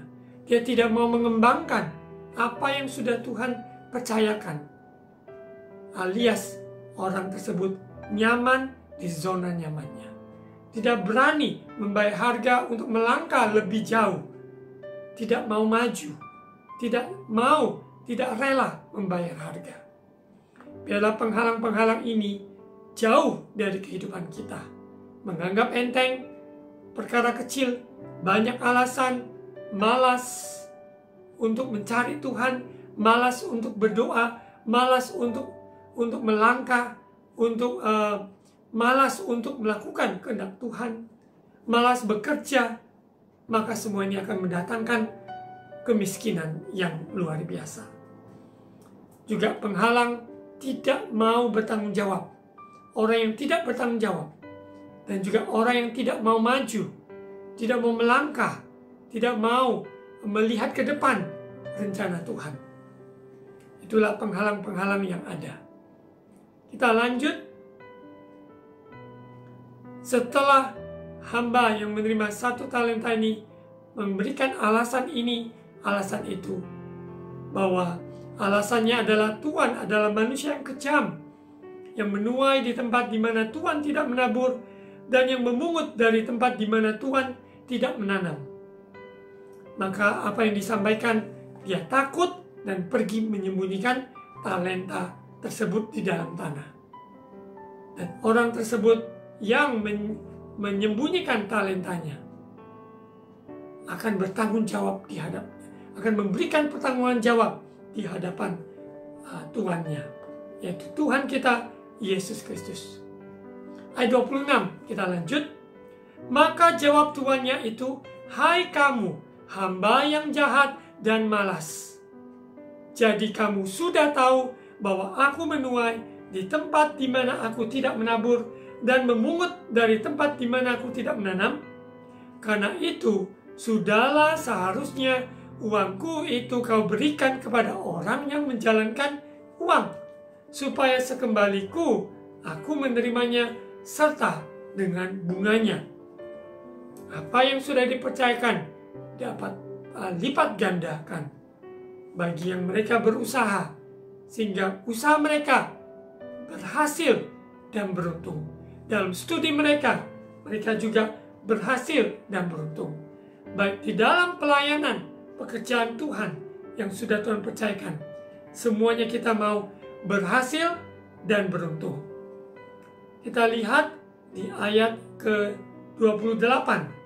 B: Dia tidak mau mengembangkan apa yang sudah Tuhan percayakan. Alias orang tersebut nyaman di zona nyamannya. Tidak berani membayar harga untuk melangkah lebih jauh. Tidak mau maju. Tidak rela membayar harga. Biarlah penghalang-penghalang ini jauh dari kehidupan kita. Menganggap enteng perkara kecil, banyak alasan, malas untuk mencari Tuhan, malas untuk berdoa, malas untuk melangkah, malas untuk melakukan kehendak Tuhan, malas bekerja, maka semua ini akan mendatangkan kemiskinan yang luar biasa. Juga penghalang tidak mau bertanggung jawab. Orang yang tidak bertanggung jawab, dan juga orang yang tidak mau maju, tidak mau melangkah, tidak mau melihat ke depan rencana Tuhan. Itulah penghalang-penghalang yang ada. Kita lanjut. Setelah hamba yang menerima 1 talenta ini memberikan alasan ini, alasan itu, bahwa alasannya adalah Tuhan adalah manusia yang kejam, yang menuai di tempat di mana Tuhan tidak menabur, dan yang memungut dari tempat di mana Tuhan tidak menanam. Maka apa yang disampaikan, dia takut dan pergi menyembunyikan talenta tersebut di dalam tanah. Dan orang tersebut yang menyembunyikan talentanya akan bertanggung jawab akan memberikan pertanggungan jawab di hadapan Tuhannya, yaitu Tuhan kita Yesus Kristus. Ayat 26 kita lanjut. Maka jawab tuannya itu, hai kamu hamba yang jahat dan malas. Jadi kamu sudah tahu bahwa aku menuai di tempat di mana aku tidak menabur dan memungut dari tempat di mana aku tidak menanam. Karena itu, sudahlah seharusnya uangku itu kau berikan kepada orang yang menjalankan uang, supaya sekembaliku aku menerimanya serta dengan bunganya. Apa yang sudah dipercayakan dapat lipat gandakan bagi yang mereka berusaha, sehingga usaha mereka berhasil dan beruntung. Dalam studi mereka juga berhasil dan beruntung. Baik di dalam pelayanan pekerjaan Tuhan yang sudah Tuhan percayakan, semuanya kita mau berhasil dan beruntung. Kita lihat di ayat ke-28.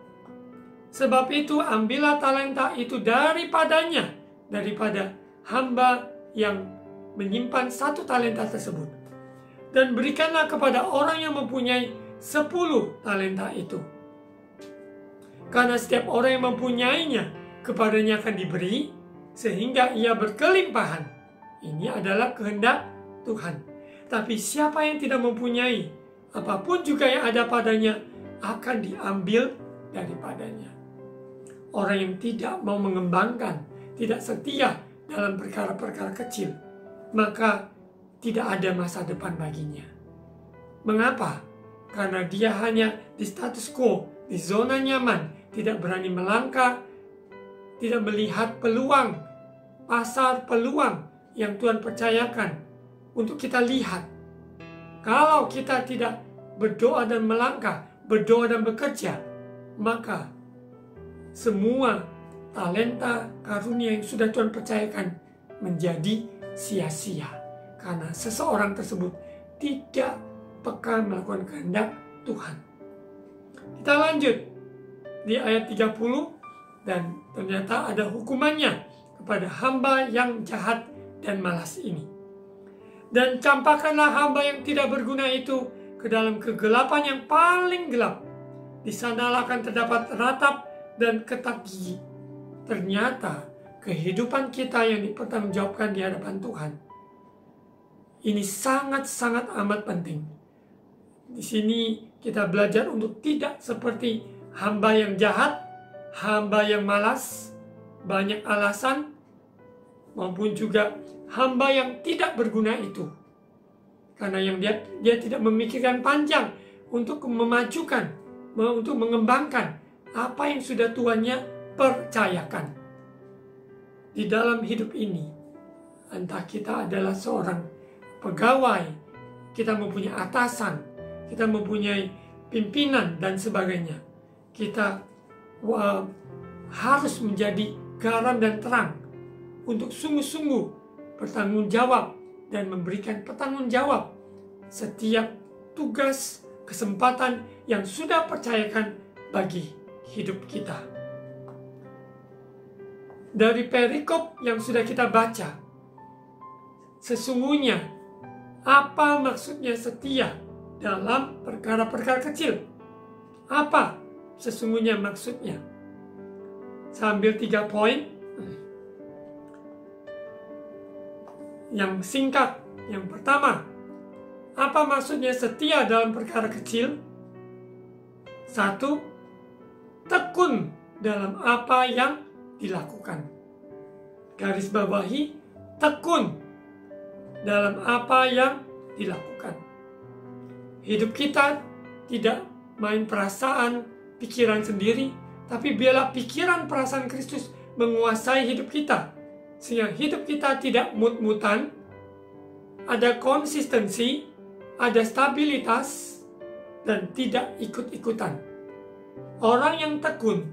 B: Sebab itu ambillah talenta itu daripada hamba yang menyimpan 1 talenta tersebut, dan berikanlah kepada orang yang mempunyai 10 talenta itu. Karena setiap orang yang mempunyainya, kepadanya akan diberi, sehingga ia berkelimpahan. Ini adalah kehendak Tuhan. Tapi siapa yang tidak mempunyai, apapun juga yang ada padanya, akan diambil daripadanya. Orang yang tidak mau mengembangkan, tidak setia dalam perkara-perkara kecil, maka tidak ada masa depan baginya. Mengapa? Karena dia hanya di status quo, di zona nyaman, tidak berani melangkah, tidak melihat peluang, pasar peluang yang Tuhan percayakan untuk kita lihat. Kalau kita tidak berdoa dan melangkah, berdoa dan bekerja, maka semua talenta karunia yang sudah Tuhan percayakan menjadi sia-sia. Karena seseorang tersebut tidak peka melakukan kehendak Tuhan. Kita lanjut di ayat 30, dan ternyata ada hukumannya kepada hamba yang jahat dan malas ini. Dan campakkanlah hamba yang tidak berguna itu ke dalam kegelapan yang paling gelap. Di sanalah akan terdapat ratap dan ketak gigi. Ternyata kehidupan kita yang dipertanggungjawabkan di hadapan Tuhan, ini sangat-sangat amat penting. Di sini kita belajar untuk tidak seperti hamba yang jahat, hamba yang malas, banyak alasan, maupun juga hamba yang tidak berguna itu. Karena yang dia tidak memikirkan panjang untuk memajukan, untuk mengembangkan apa yang sudah tuannya percayakan. Di dalam hidup ini, entah kita adalah seorang pegawai, kita mempunyai atasan, kita mempunyai pimpinan dan sebagainya, kita harus menjadi garam dan terang untuk sungguh-sungguh bertanggung jawab dan memberikan pertanggung jawab setiap tugas, kesempatan yang sudah percayakan bagi hidup kita. Dari perikop yang sudah kita baca, sesungguhnya apa maksudnya setia dalam perkara-perkara kecil? Apa sesungguhnya maksudnya? Saya ambil 3 poin yang singkat. Yang pertama, apa maksudnya setia dalam perkara kecil? 1, tekun dalam apa yang dilakukan. Garis bawahi, tekun dalam apa yang dilakukan. Hidup kita tidak main perasaan, pikiran sendiri, tapi biarlah pikiran perasaan Kristus menguasai hidup kita, sehingga hidup kita tidak mut-mutan, ada konsistensi, ada stabilitas, dan tidak ikut-ikutan. Orang yang tekun,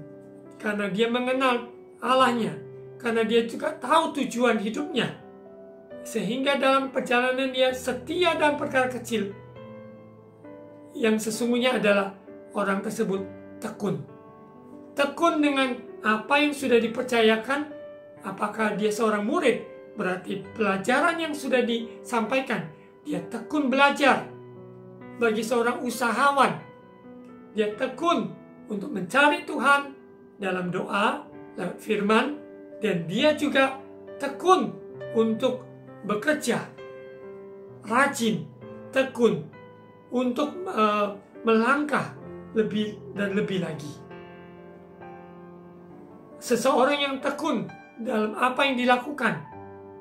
B: karena dia mengenal Allahnya, karena dia juga tahu tujuan hidupnya, sehingga dalam perjalanan dia setia dalam perkara kecil, yang sesungguhnya adalah orang tersebut tekun. Tekun dengan apa yang sudah dipercayakan. Apakah dia seorang murid, berarti pelajaran yang sudah disampaikan, dia tekun belajar. Bagi seorang usahawan, dia tekun untuk mencari Tuhan dalam doa, lewat firman, dan dia juga tekun untuk bekerja, rajin, tekun untuk melangkah lebih dan lebih lagi. Seseorang yang tekun dalam apa yang dilakukan,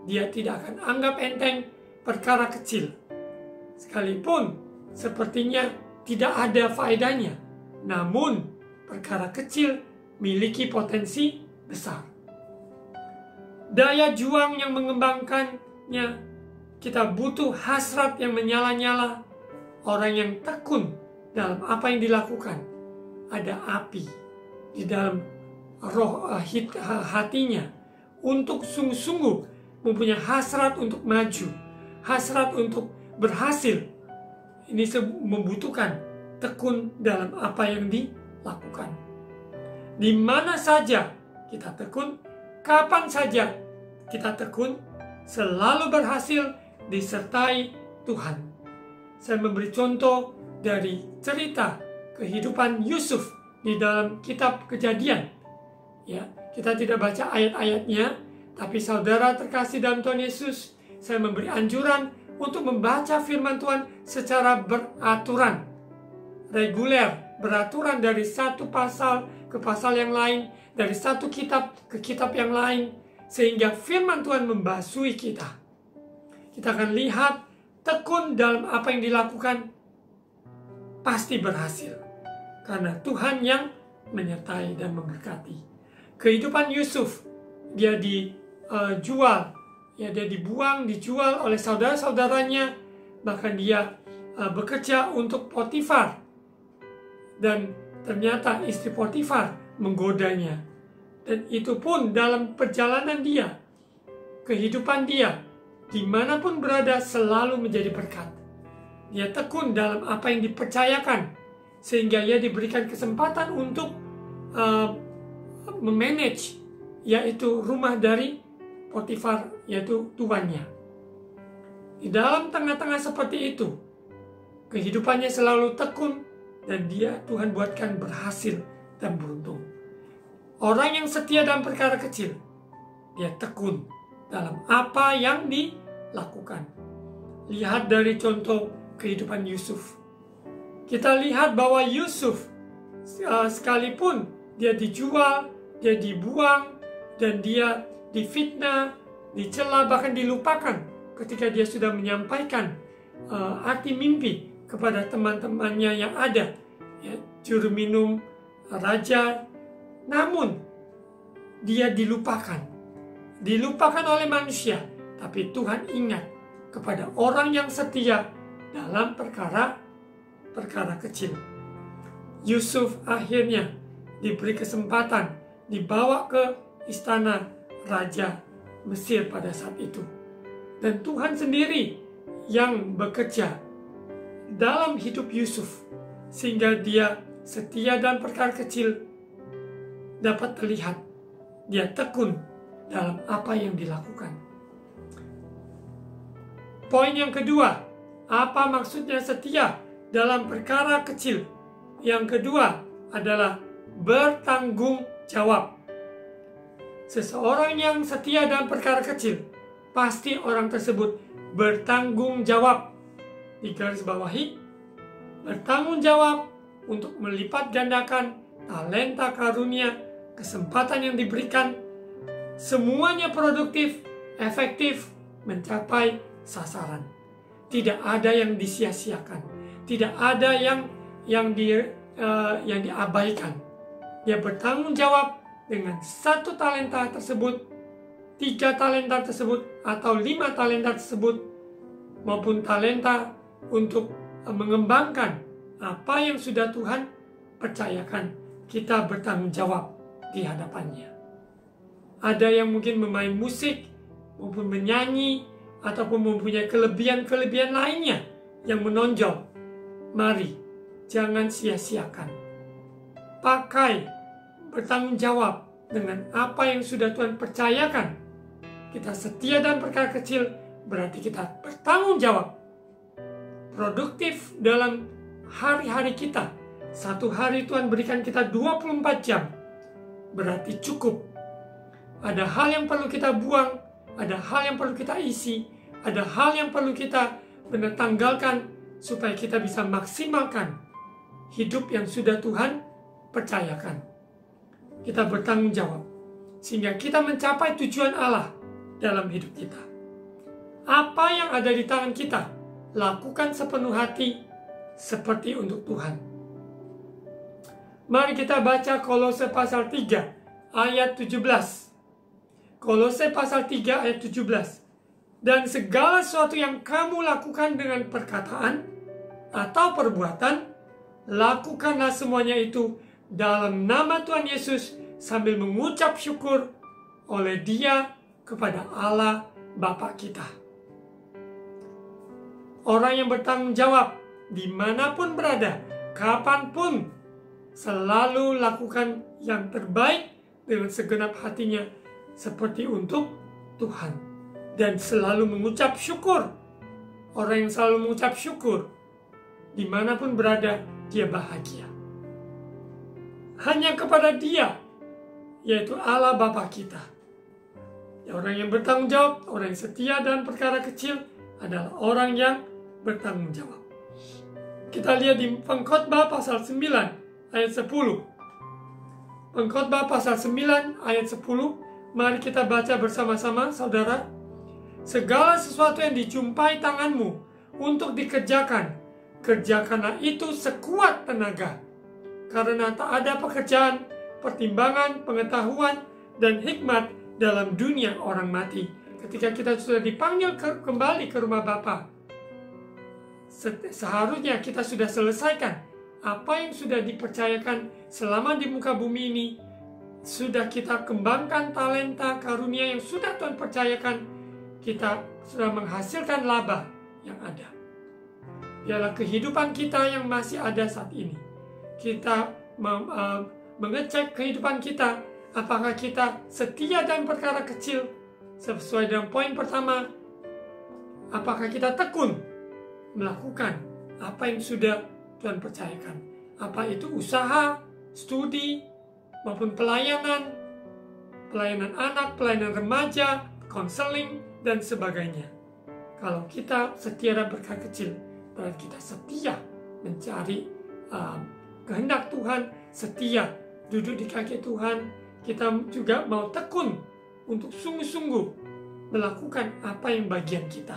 B: dia tidak akan anggap enteng perkara kecil, sekalipun sepertinya tidak ada faedahnya. Namun perkara kecil miliki potensi besar. Daya juang yang mengembangkannya, kita butuh hasrat yang menyala-nyala. Orang yang tekun dalam apa yang dilakukan, ada api di dalam roh hatinya untuk sungguh-sungguh mempunyai hasrat untuk maju, hasrat untuk berhasil. Ini membutuhkan tekun dalam apa yang dilakukan. Di mana saja kita tekun, kapan saja kita tekun, selalu berhasil disertai Tuhan. Saya memberi contoh dari cerita kehidupan Yusuf di dalam kitab Kejadian. Ya, kita tidak baca ayat-ayatnya, tapi saudara terkasih dalam Tuhan Yesus, saya memberi anjuran untuk membaca firman Tuhan secara beraturan, reguler, beraturan dari satu pasal ke pasal yang lain, dari satu kitab ke kitab yang lain, sehingga firman Tuhan membasui kita. Kita akan lihat tekun dalam apa yang dilakukan pasti berhasil, karena Tuhan yang menyertai dan memberkati. Kehidupan Yusuf, dia dijual, ya dia dijual oleh saudara-saudaranya, bahkan dia bekerja untuk Potifar, dan ternyata istri Potifar menggodanya. Dan itu pun dalam perjalanan dia, kehidupan dia, dimanapun berada selalu menjadi berkat. Dia tekun dalam apa yang dipercayakan, sehingga ia diberikan kesempatan untuk memanage, yaitu rumah dari Potifar, yaitu tuannya. Di dalam tengah-tengah seperti itu, kehidupannya selalu tekun, dan dia Tuhan buatkan berhasil dan beruntung. Orang yang setia dalam perkara kecil, dia tekun dalam apa yang dilakukan. Lihat dari contoh kehidupan Yusuf. Kita lihat bahwa Yusuf sekalipun dia dijual, dia dibuang, dan dia difitnah, dicela, bahkan dilupakan ketika dia sudah menyampaikan arti mimpi kepada teman-temannya yang ada, ya, juru minum, raja. Namun dia dilupakan oleh manusia, tapi Tuhan ingat kepada orang yang setia dalam perkara kecil. Yusuf akhirnya diberi kesempatan dibawa ke istana Raja Mesir pada saat itu. Dan Tuhan sendiri yang bekerja dalam hidup Yusuf, sehingga dia setia dalam perkara kecil dapat terlihat. Dia tekun dalam apa yang dilakukan. Poin yang kedua, apa maksudnya setia dalam perkara kecil? Yang kedua adalah bertanggung jawab. Seseorang yang setia dalam perkara kecil, pasti orang tersebut bertanggung jawab. Di garis bawahi, bertanggung jawab untuk melipat gandakan talenta karunia, kesempatan yang diberikan. Semuanya produktif, efektif, mencapai sasaran. Tidak ada yang disia-siakan, tidak ada yang diabaikan. Dia bertanggung jawab dengan 1 talenta tersebut, 3 talenta tersebut, atau 5 talenta tersebut, maupun talenta untuk mengembangkan apa yang sudah Tuhan percayakan. Kita bertanggung jawab di hadapannya. Ada yang mungkin memain musik, maupun menyanyi, ataupun mempunyai kelebihan-kelebihan lainnya yang menonjol. Mari, jangan sia-siakan. Pakai, bertanggung jawab dengan apa yang sudah Tuhan percayakan. Kita setia dalam perkara kecil, berarti kita bertanggung jawab. Produktif dalam hari-hari kita. Satu hari Tuhan berikan kita 24 jam. Berarti cukup. Ada hal yang perlu kita buang, ada hal yang perlu kita isi, ada hal yang perlu kita tanggalkan supaya kita bisa maksimalkan hidup yang sudah Tuhan percayakan. Kita bertanggung jawab sehingga kita mencapai tujuan Allah dalam hidup kita. Apa yang ada di tangan kita, lakukan sepenuh hati seperti untuk Tuhan. Mari kita baca Kolose pasal 3 ayat 17. Kolose pasal 3 ayat 17. Dan segala sesuatu yang kamu lakukan dengan perkataan atau perbuatan, lakukanlah semuanya itu dalam nama Tuhan Yesus sambil mengucap syukur oleh Dia kepada Allah Bapa kita. Orang yang bertanggung jawab dimanapun berada, kapanpun, selalu lakukan yang terbaik dengan segenap hatinya seperti untuk Tuhan. Dan selalu mengucap syukur. Orang yang selalu mengucap syukur, dimanapun berada, dia bahagia. Hanya kepada Dia, yaitu Allah Bapa kita. Orang yang bertanggung jawab, orang yang setia dalam perkara kecil adalah orang yang bertanggung jawab. Kita lihat di Pengkhotbah pasal 9 ayat 10. Pengkhotbah pasal 9 ayat 10. Mari kita baca bersama-sama, saudara. Segala sesuatu yang dijumpai tanganmu untuk dikerjakan, kerjakanlah itu sekuat tenaga. Karena tak ada pekerjaan, pertimbangan, pengetahuan, dan hikmat dalam dunia orang mati. Ketika kita sudah dipanggil kembali ke rumah Bapa, seharusnya kita sudah selesaikan apa yang sudah dipercayakan selama di muka bumi ini. Sudah kita kembangkan talenta karunia yang sudah Tuhan percayakan. Kita sudah menghasilkan laba yang ada. Biarlah kehidupan kita yang masih ada saat ini, kita mengecek kehidupan kita, apakah kita setia dalam perkara kecil sesuai dengan poin pertama. Apakah kita tekun melakukan apa yang sudah Tuhan percayakan, apa itu usaha, studi, maupun pelayanan anak, pelayanan remaja, konseling, dan sebagainya. Kalau kita setia dalam perkara kecil, berarti kita setia mencari kehendak Tuhan, setia duduk di kaki Tuhan, kita juga mau tekun untuk sungguh-sungguh melakukan apa yang bagian kita.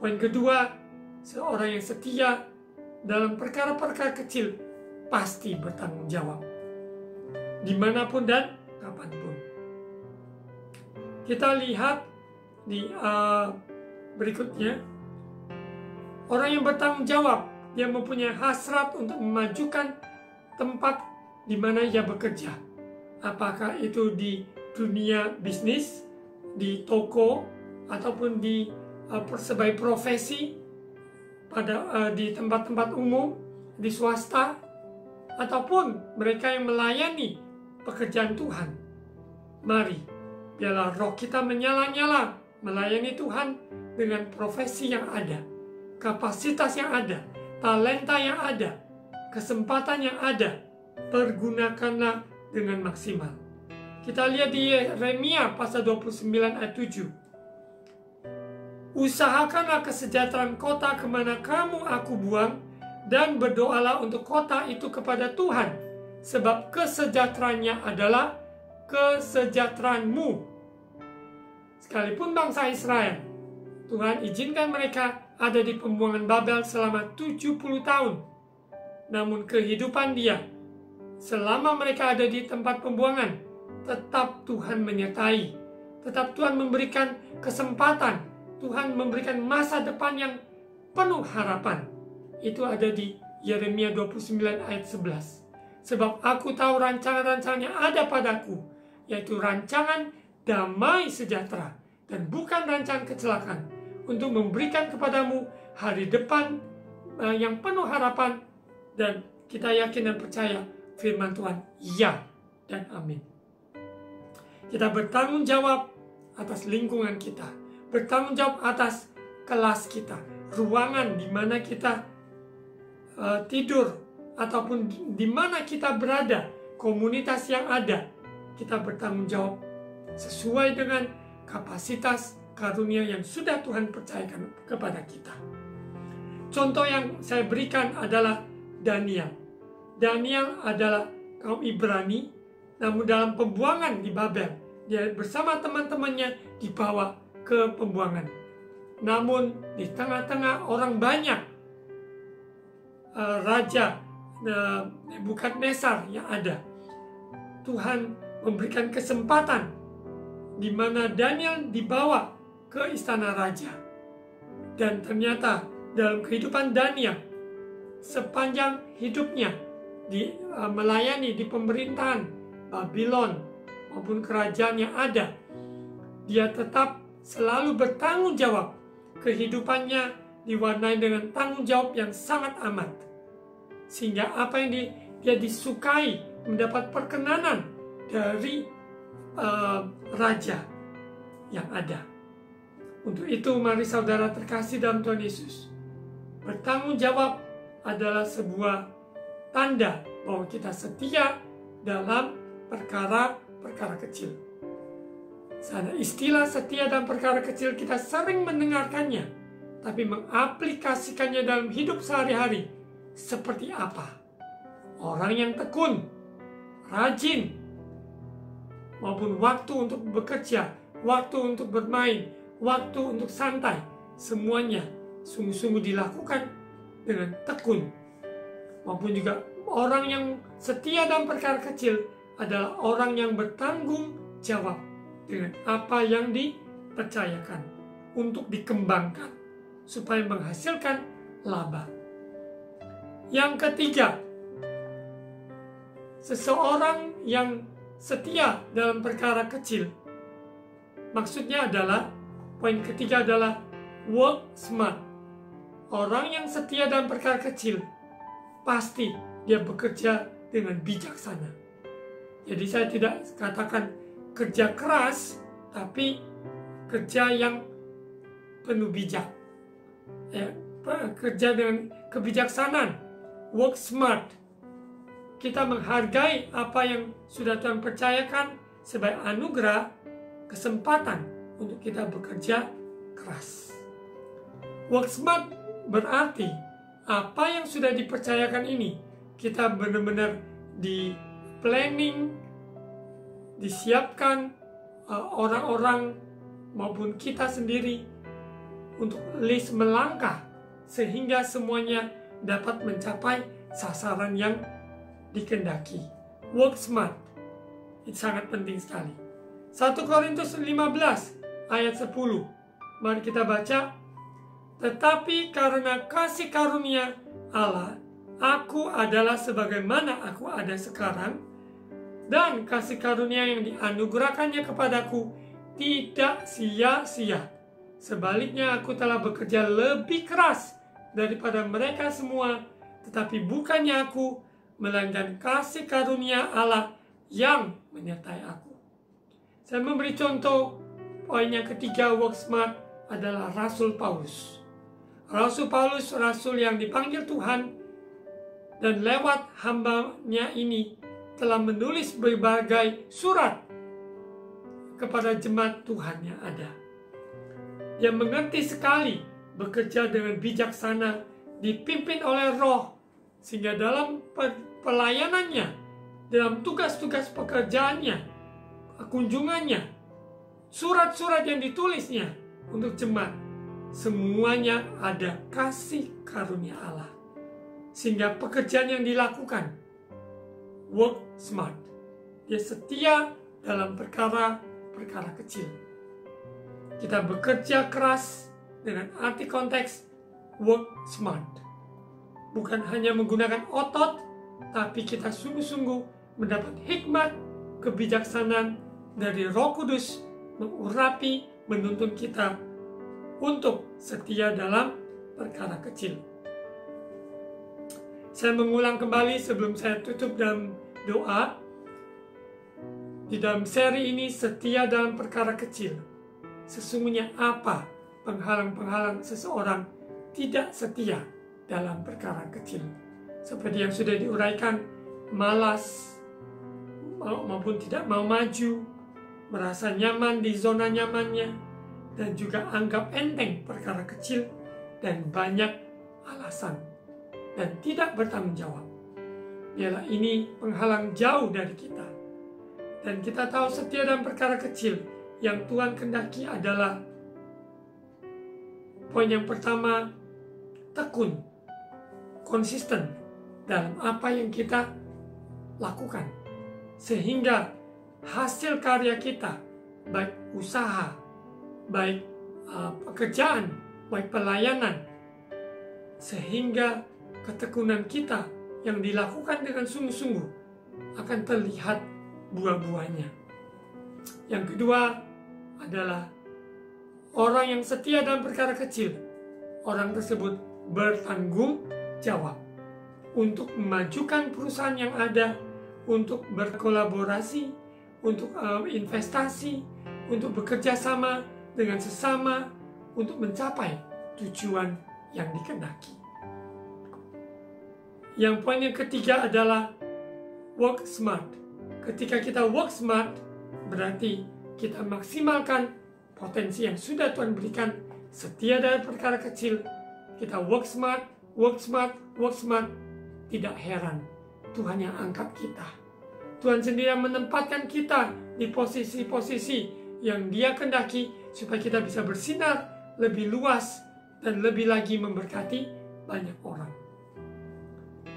B: Poin kedua, seorang yang setia dalam perkara-perkara kecil pasti bertanggung jawab, dimanapun dan kapanpun. Kita lihat di berikutnya, orang yang bertanggung jawab, dia mempunyai hasrat untuk memajukan tempat di mana ia bekerja. Apakah itu di dunia bisnis, di toko, ataupun di sebagai profesi, di tempat-tempat umum, di swasta, ataupun mereka yang melayani pekerjaan Tuhan. Mari, biarlah roh kita menyala-nyala melayani Tuhan dengan profesi yang ada, kapasitas yang ada, talenta yang ada, kesempatan yang ada. Pergunakanlah dengan maksimal. Kita lihat di Yeremia pasal 29 ayat 7. Usahakanlah kesejahteraan kota kemana kamu aku buang, dan berdoalah untuk kota itu kepada Tuhan, sebab kesejahteraannya adalah kesejahteraanmu. Sekalipun bangsa Israel, Tuhan izinkan mereka ada di pembuangan Babel selama 70 tahun. Namun kehidupan dia, selama mereka ada di tempat pembuangan, tetap Tuhan menyertai. Tetap Tuhan memberikan kesempatan. Tuhan memberikan masa depan yang penuh harapan. Itu ada di Yeremia 29 ayat 11. Sebab aku tahu rancangan-rancangan yang ada padaku, yaitu rancangan damai sejahtera dan bukan rancangan kecelakaan, untuk memberikan kepadamu hari depan yang penuh harapan. Dan kita yakin dan percaya firman Tuhan, ya dan amin. Kita bertanggung jawab atas lingkungan kita, bertanggung jawab atas kelas kita, ruangan di mana kita tidur, ataupun di mana kita berada, komunitas yang ada. Kita bertanggung jawab sesuai dengan kapasitas karunia yang sudah Tuhan percayakan kepada kita. Contoh yang saya berikan adalah Daniel. Daniel adalah kaum Ibrani, namun dalam pembuangan di Babel, dia bersama teman-temannya dibawa ke pembuangan. Namun di tengah-tengah orang banyak, Raja Nebukadnezar yang ada, Tuhan memberikan kesempatan di mana Daniel dibawa ke istana raja. Dan ternyata dalam kehidupan Daniel, sepanjang hidupnya melayani di pemerintahan Babylon maupun kerajaan yang ada, dia tetap selalu bertanggung jawab. Kehidupannya diwarnai dengan tanggung jawab yang sangat amat, sehingga apa yang dia disukai, mendapat perkenanan dari raja yang ada. Untuk itu mari saudara terkasih dalam Tuhan Yesus, bertanggung jawab adalah sebuah tanda bahwa kita setia dalam perkara-perkara kecil. Sana istilah setia dalam perkara kecil kita sering mendengarkannya, tapi mengaplikasikannya dalam hidup sehari-hari seperti apa? Orang yang tekun, rajin, maupun waktu untuk bekerja, waktu untuk bermain, waktu untuk santai, semuanya sungguh-sungguh dilakukan dengan tekun. Maupun juga orang yang setia dalam perkara kecil adalah orang yang bertanggung jawab dengan apa yang dipercayakan untuk dikembangkan supaya menghasilkan laba. Yang ketiga, seseorang yang setia dalam perkara kecil, maksudnya adalah, poin ketiga adalah work smart. Orang yang setia dalam perkara kecil, pasti dia bekerja dengan bijaksana. Jadi saya tidak katakan kerja keras, tapi kerja yang penuh bijak. Kerja dengan kebijaksanaan, work smart. Kita menghargai apa yang sudah Tuhan percayakan sebagai anugerah, kesempatan untuk kita bekerja keras. Work smart berarti apa yang sudah dipercayakan ini, kita benar-benar di planning, disiapkan orang-orang maupun kita sendiri untuk list melangkah sehingga semuanya dapat mencapai sasaran yang dikehendaki. Work smart. Itu sangat penting sekali. 1 Korintus 15 ayat 10. Mari kita baca. Tetapi karena kasih karunia Allah, aku adalah sebagaimana aku ada sekarang, dan kasih karunia yang dianugerahkannya kepadaku tidak sia-sia. Sebaliknya aku telah bekerja lebih keras daripada mereka semua, tetapi bukannya aku, melainkan kasih karunia Allah yang menyertai aku. Saya memberi contoh, poin yang ketiga work smart adalah Rasul Paulus. Rasul Paulus, rasul yang dipanggil Tuhan, dan lewat hambanya ini telah menulis berbagai surat kepada jemaat Tuhan yang ada. Dia mengerti sekali, bekerja dengan bijaksana, dipimpin oleh Roh, sehingga dalam pelayanannya, dalam tugas-tugas pekerjaannya, kunjungannya, surat-surat yang ditulisnya untuk jemaat, semuanya ada kasih karunia Allah. Sehingga pekerjaan yang dilakukan, work smart. Dia setia dalam perkara-perkara kecil. Kita bekerja keras dengan arti konteks work smart. Bukan hanya menggunakan otot, tapi kita sungguh-sungguh mendapat hikmat, kebijaksanaan dari Roh Kudus mengurapi, menuntun kita untuk setia dalam perkara kecil. Saya mengulang kembali sebelum saya tutup dalam doa. Di dalam seri ini, setia dalam perkara kecil. Sesungguhnya apa penghalang-penghalang seseorang tidak setia dalam perkara kecil? Seperti yang sudah diuraikan, malas maupun tidak mau maju, merasa nyaman di zona nyamannya, dan juga anggap enteng perkara kecil, dan banyak alasan, dan tidak bertanggung jawab. Biarlah ini penghalang jauh dari kita. Dan kita tahu setia dalam perkara kecil yang Tuhan kehendaki adalah poin yang pertama, tekun, konsisten dalam apa yang kita lakukan. Sehingga hasil karya kita, baik usaha, baik pekerjaan, baik pelayanan, sehingga ketekunan kita yang dilakukan dengan sungguh-sungguh akan terlihat buah-buahnya. Yang kedua adalah orang yang setia dalam perkara kecil. Orang tersebut bertanggung jawab untuk memajukan perusahaan yang ada, untuk berkolaborasi, untuk investasi, untuk bekerja sama dengan sesama, untuk mencapai tujuan yang dikehendaki. Yang poin yang ketiga adalah work smart. Ketika kita work smart, berarti kita maksimalkan potensi yang sudah Tuhan berikan. Setia dalam perkara kecil, kita work smart, work smart, work smart. Tidak heran Tuhan yang angkat kita. Tuhan sendiri yang menempatkan kita di posisi-posisi yang Dia kehendaki supaya kita bisa bersinar lebih luas dan lebih lagi memberkati banyak orang.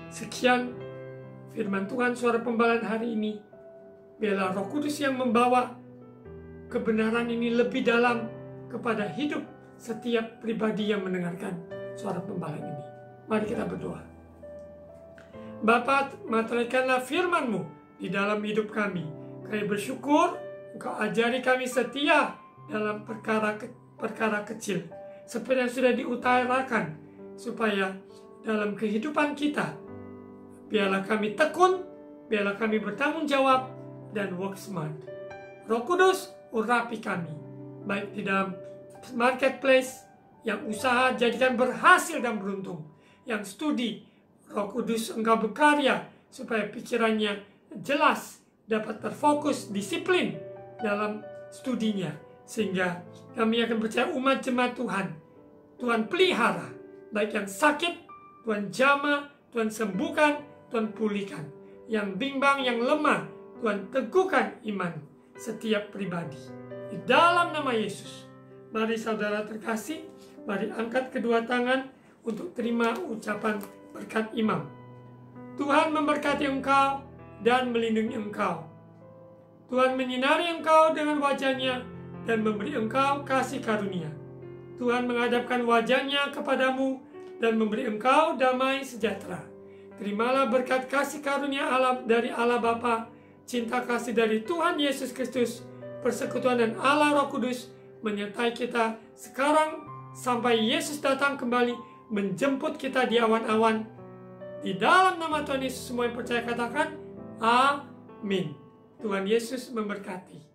B: Sekian firman Tuhan, suara pembalahan hari ini. Biarlah Roh Kudus yang membawa kebenaran ini lebih dalam kepada hidup setiap pribadi yang mendengarkan suara pembalahan ini. Mari kita berdoa. Bapa, meteraikanlah firman-Mu di dalam hidup kami. Kami bersyukur Engkau ajari kami setia dalam perkara kecil, seperti yang sudah diutarakan, supaya dalam kehidupan kita, biarlah kami tekun, biarlah kami bertanggung jawab, dan work smart. Roh Kudus, urapi kami, baik di dalam marketplace, yang usaha jadikan berhasil dan beruntung, yang studi, Roh Kudus Engkau berkarya, supaya pikirannya jelas, dapat terfokus, disiplin dalam studinya, sehingga kami akan percaya umat jemaat Tuhan, Tuhan pelihara, baik yang sakit Tuhan jamah, Tuhan sembuhkan, Tuhan pulihkan. Yang bimbang, yang lemah, Tuhan teguhkan iman setiap pribadi. Di dalam nama Yesus. Mari saudara terkasih, mari angkat kedua tangan untuk terima ucapan berkat imam. Tuhan memberkati engkau dan melindungi engkau. Tuhan menyinari engkau dengan wajah-Nya dan memberi engkau kasih karunia. Tuhan menghadapkan wajah-Nya kepadamu dan memberi engkau damai sejahtera. Terimalah berkat kasih karunia Allah dari Allah Bapa, cinta kasih dari Tuhan Yesus Kristus, persekutuan dan Allah Roh Kudus menyertai kita sekarang sampai Yesus datang kembali menjemput kita di awan-awan. Di dalam nama Tuhan Yesus semua yang percaya katakan, amin. Tuhan Yesus memberkati.